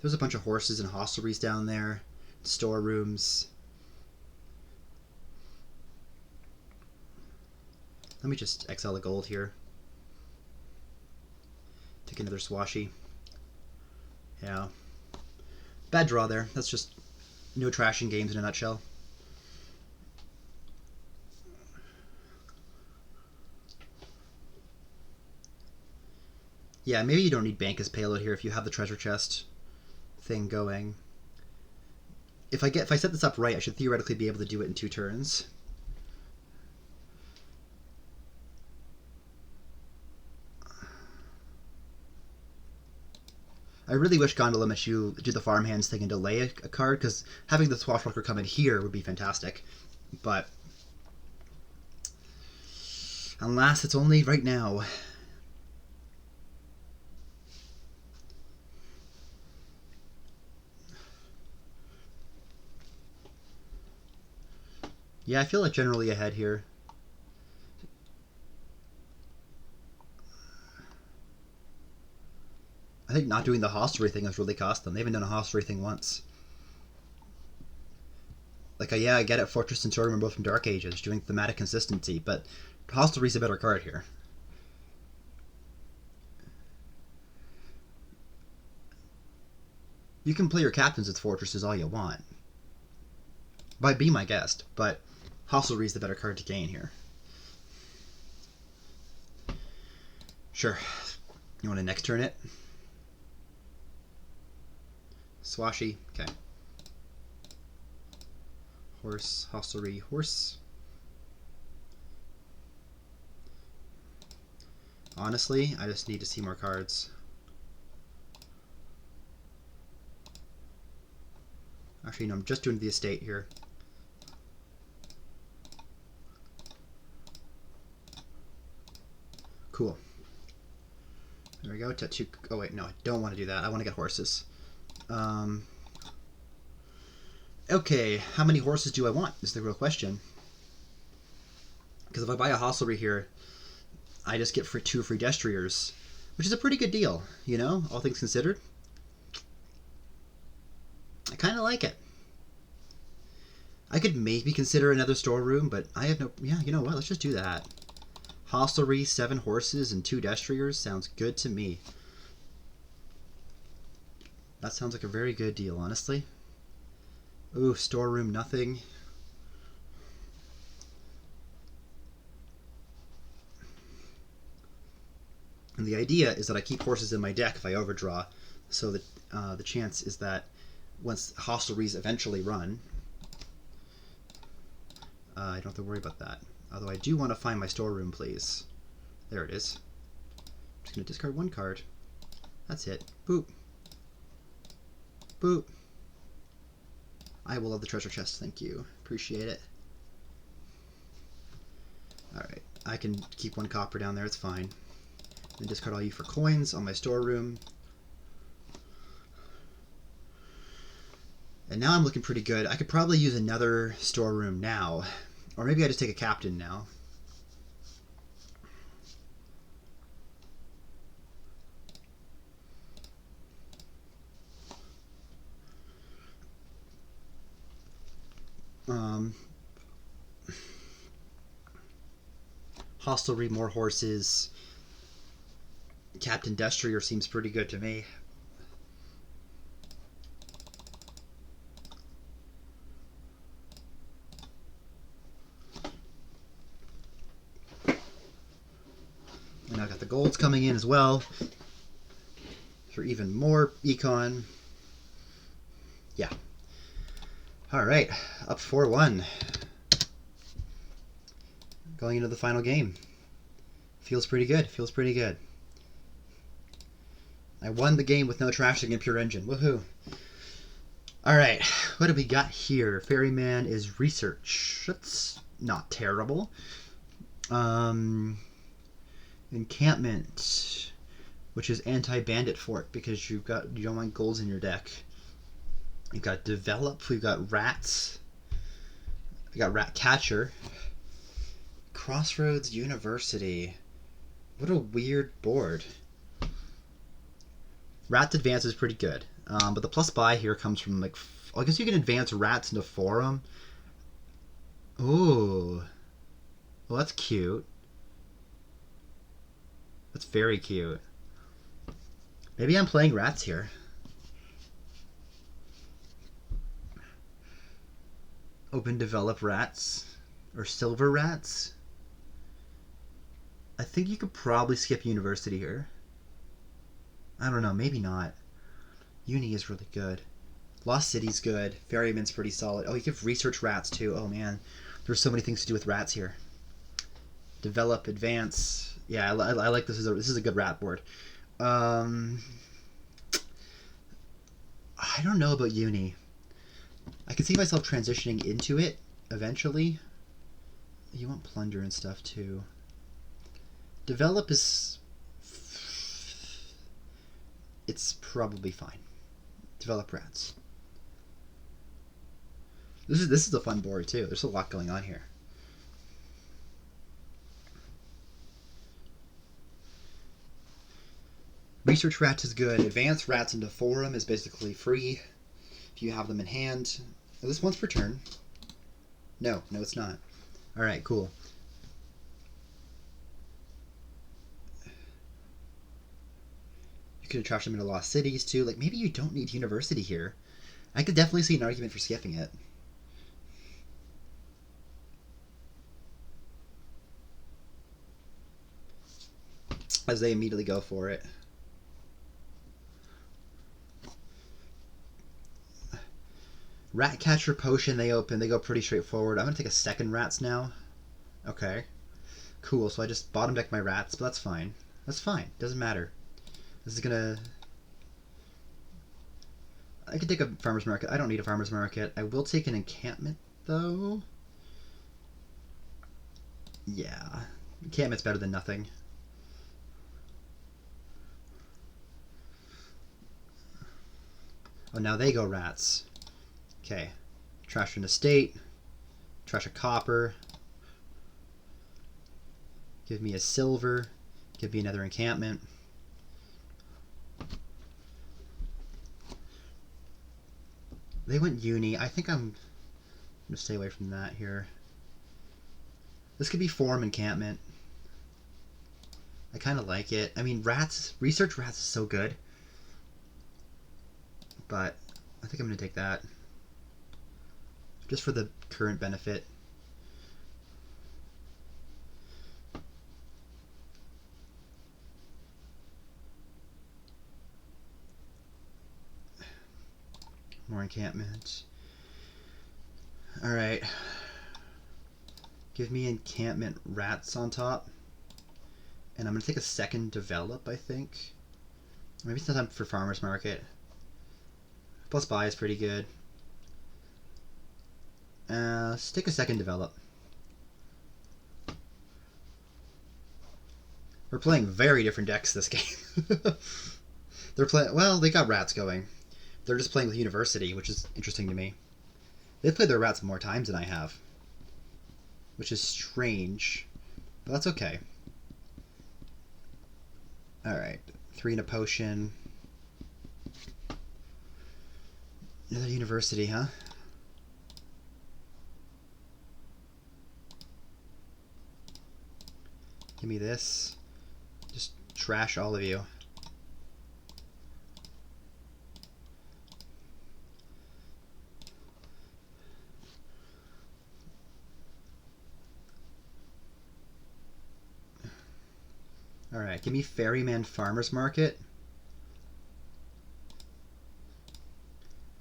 There's a bunch of horses and hostelries down there, storerooms. Let me just exile the gold here. Take another swashy. Yeah. Bad draw there. That's just no trashing games in a nutshell. Yeah, maybe you don't need bank as payload here if you have the treasure chest thing going. If I set this up right, I should theoretically be able to do it in 2 turns. I really wish Gondola Meshu did the farmhands thing and delay a card, because having the Swashbuckler come in here would be fantastic. But alas, it's only right now. Yeah, I feel like generally ahead here. I think not doing the hostelry thing has really cost them. They haven't done a hostelry thing once. Like, yeah, I get it, Fortress and Sword are both from Dark Ages, doing thematic consistency, but hostelry's a better card here. You can play your captains with fortresses all you want. Be my guest, but hostelry's the better card to gain here. Sure. You want to next turn it? Swashy, okay. Horse, hostelry, horse. Honestly, I just need to see more cards. Actually, no, I'm just doing the estate here. Cool. There we go. Tattoo. Oh wait, no, I don't want to do that. I want to get horses. Okay, how many horses do I want is the real question. Because if I buy a hostelry here, I just get 2 free destriers, which is a pretty good deal, you know, all things considered. I kind of like it. I could maybe consider another storeroom, but I have no... Yeah, you know what? Let's just do that. Hostelry, 7 horses, and 2 destriers sounds good to me. That sounds like a very good deal, honestly. Ooh, storeroom, nothing. And the idea is that I keep horses in my deck if I overdraw, so that the chance is that once hostelries eventually run, I don't have to worry about that. Although I do want to find my storeroom, please. There it is. I'm just going to discard 1 card. That's it. Boop. Boop. I will love the treasure chest, thank you. Appreciate it. Alright, I can keep 1 copper down there, it's fine. Then discard all you for coins on my storeroom. And now I'm looking pretty good. I could probably use another storeroom now. Or maybe I just take a captain now. Hostelry, more horses. Captain Destrier seems pretty good to me. And I've got the golds coming in as well for even more econ. Yeah. All right, up 4-1. Going into the final game. Feels pretty good. Feels pretty good. I won the game with no trashing and pure engine. Woohoo. All right, what do we got here? Ferryman is research. That's not terrible. Encampment, which is anti-bandit fort because you don't want golds in your deck. You've got develop. We've got rats. I got Rat Catcher. Crossroads University. What a weird board. Rat's advance is pretty good, but the plus buy here comes from like. I guess you can advance rats into forum. Ooh, well that's cute. That's very cute. Maybe I'm playing rats here. Open develop rats or silver rats. I think you could probably skip university here. I don't know, maybe not. Uni is really good. Lost City's good. Ferryman's pretty solid. Oh, you give research rats too. Oh man, there's so many things to do with rats here. Develop, advance. Yeah, I like this. This is a good rat board. I don't know about uni. I can see myself transitioning into it eventually. You want plunder and stuff too. Develop is... It's probably fine. Develop rats. This is a fun board too. There's a lot going on here. Research rats is good. Advance rats into forum is basically free if you have them in hand. Oh, this one's per turn. No, it's not. Alright, cool. You could trash them into lost cities too. Like, maybe you don't need university here. I could definitely see an argument for skipping it. As they immediately go for it. Rat Catcher Potion, they open. They go pretty straightforward. I'm going to take a second rats now. Okay. Cool, so I just bottom deck my rats, but that's fine. That's fine. Doesn't matter. This is going to... I could take a farmer's market. I don't need a farmer's market. I will take an encampment, though. Yeah. Encampment's better than nothing. Oh, now they go rats. Okay. Trash an estate. Trash a copper. Give me a silver. Give me another encampment. They went uni. I think I'm going to stay away from that here. This could be forum encampment. I kind of like it. I mean, rats, research rats is so good. But I think I'm going to take that. Just for the current benefit. More encampments. Alright. Give me encampment rats on top. And I'm going to take a second develop, I think. Maybe it's not time for farmer's market. Plus buy is pretty good. Let's take a second develop. We're playing very different decks this game. They're playing... Well, they got rats going. They're just playing with university, which is interesting to me. They've played their rats more times than I have. Which is strange. But that's okay. Alright. 3 and a potion. Another university, huh? Give me this. Just trash all of you. Alright, give me Ferryman Farmer's Market.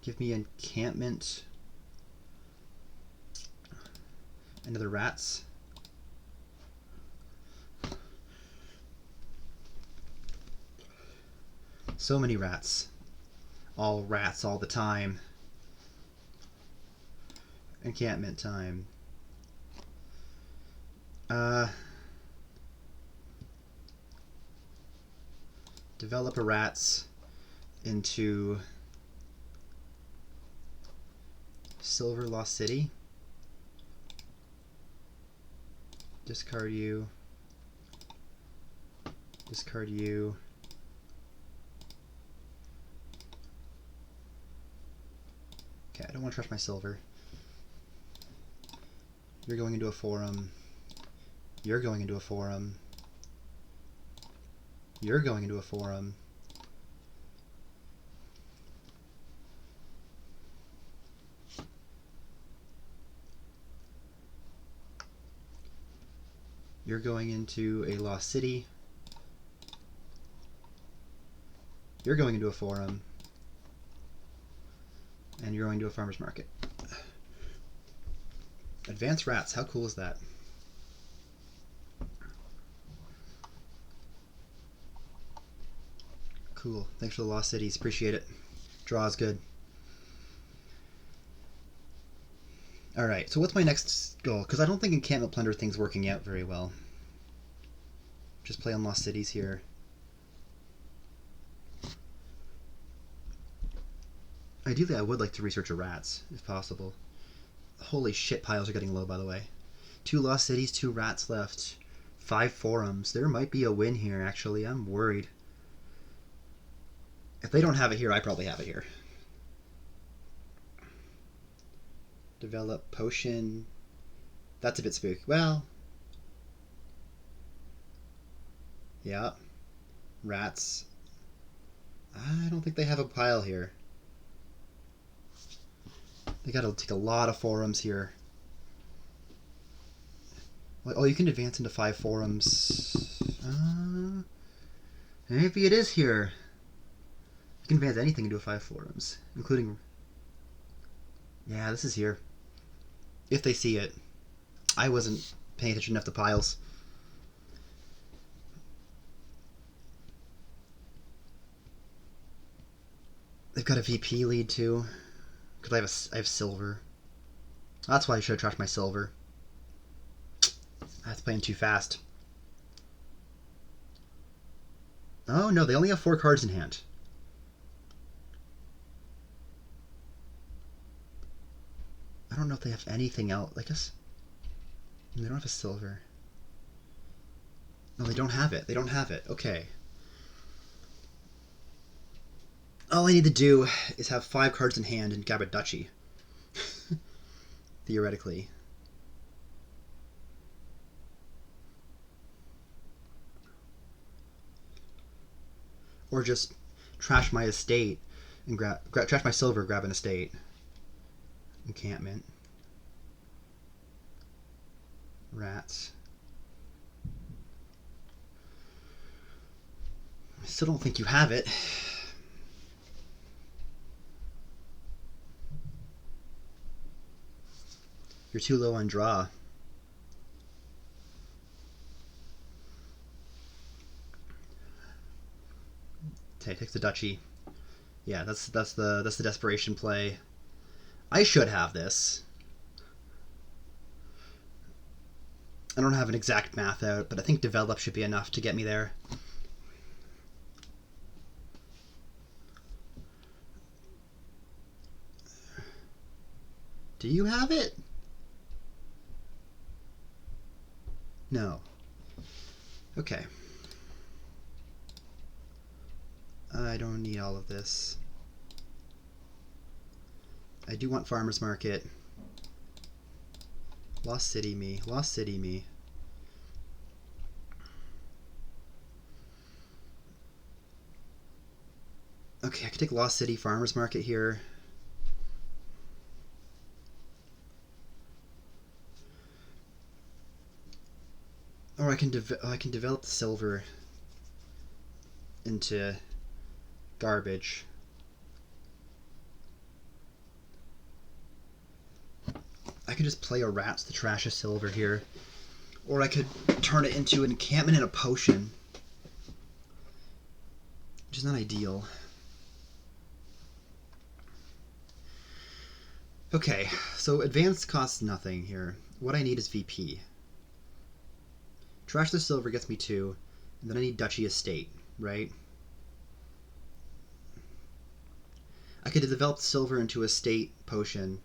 Give me encampment. Another rats. So many rats. All rats all the time. Encampment time. Develop a rats into Silver Lost City. Discard you. Discard you. Okay, I don't want to trash my silver. You're going into a forum. You're going into a forum. You're going into a forum. You're going into a lost city. You're going into a forum. And you're going to a farmer's market. Advanced rats, how cool is that? Cool. Thanks for the lost cities. Appreciate it. Draw is good. Alright, so what's my next goal? Because I don't think Encampment Plunder thing's working out very well. Just play on lost cities here. Ideally, I would like to research a rats, if possible. Holy shit, piles are getting low, by the way. 2 lost cities, 2 rats left. 5 forums. There might be a win here, actually. I'm worried. If they don't have it here, I probably have it here. Develop potion. That's a bit spooky. Well. Yeah. Rats. I don't think they have a pile here. They gotta take a lot of forums here. Oh, you can advance into 5 forums. Maybe it is here. You can advance anything into 5 forums, including... Yeah, this is here. If they see it. I wasn't paying attention enough to piles. They've got a VP lead too. Because I have silver. That's why I should have trashed my silver. That's playing too fast. Oh no, they only have 4 cards in hand. I don't know if they have anything else. I guess they don't have a silver. No, they don't have it. They don't have it. Okay. All I need to do is have 5 cards in hand and grab a duchy. Theoretically. Or just trash my estate and trash my silver, grab an estate. Encampment. Rats. I still don't think you have it. You're too low on draw. Okay, takes the duchy. Yeah, that's the desperation play. I should have this. I don't have an exact math out, but I think develop should be enough to get me there. Do you have it? No. Okay. I don't need all of this. I do want farmer's market. Lost city me. Lost city me. Okay, I could take lost city farmer's market here. Or I can develop the silver into garbage. I could just play a rats to trash a silver here. Or I could turn it into an encampment and a potion. Which is not ideal. Okay, so advance costs nothing here. What I need is VP. Trash the silver gets me 2, and then I need duchy estate, right? I could develop silver into a state potion,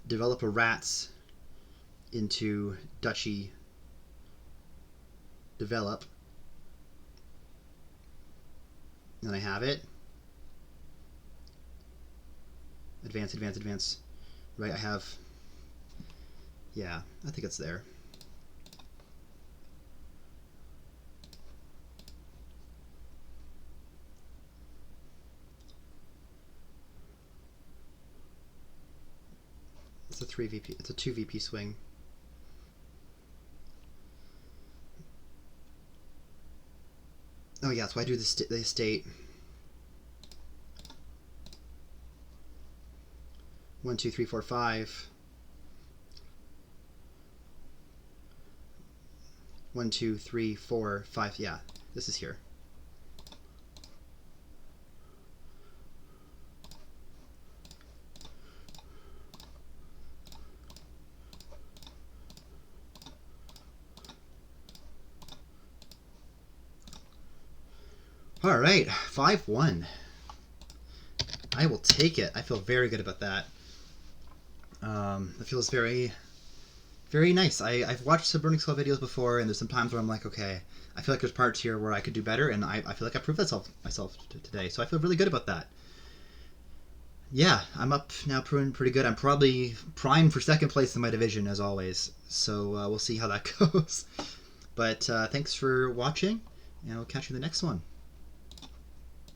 develop a rats into duchy develop. And I have it. Advance, advance, advance. Right, I have... Yeah, I think it's there. It's a 3 VP. It's a 2 VP swing. Oh yeah, so I do the estate. 1, 2, 3, 4, 5. 1, 2, 3, 4, 5. Yeah, this is here. All right, 5-1. I will take it. I feel very good about that. It feels very, very nice. I've watched some Burning Skull videos before, and there's some times where I'm like, okay, I feel like there's parts here where I could do better, and I feel like I proved myself today. So I feel really good about that. Yeah, I'm up now, proving pretty good. I'm probably primed for second place in my division, as always. So we'll see how that goes. But thanks for watching, and I'll catch you in the next one.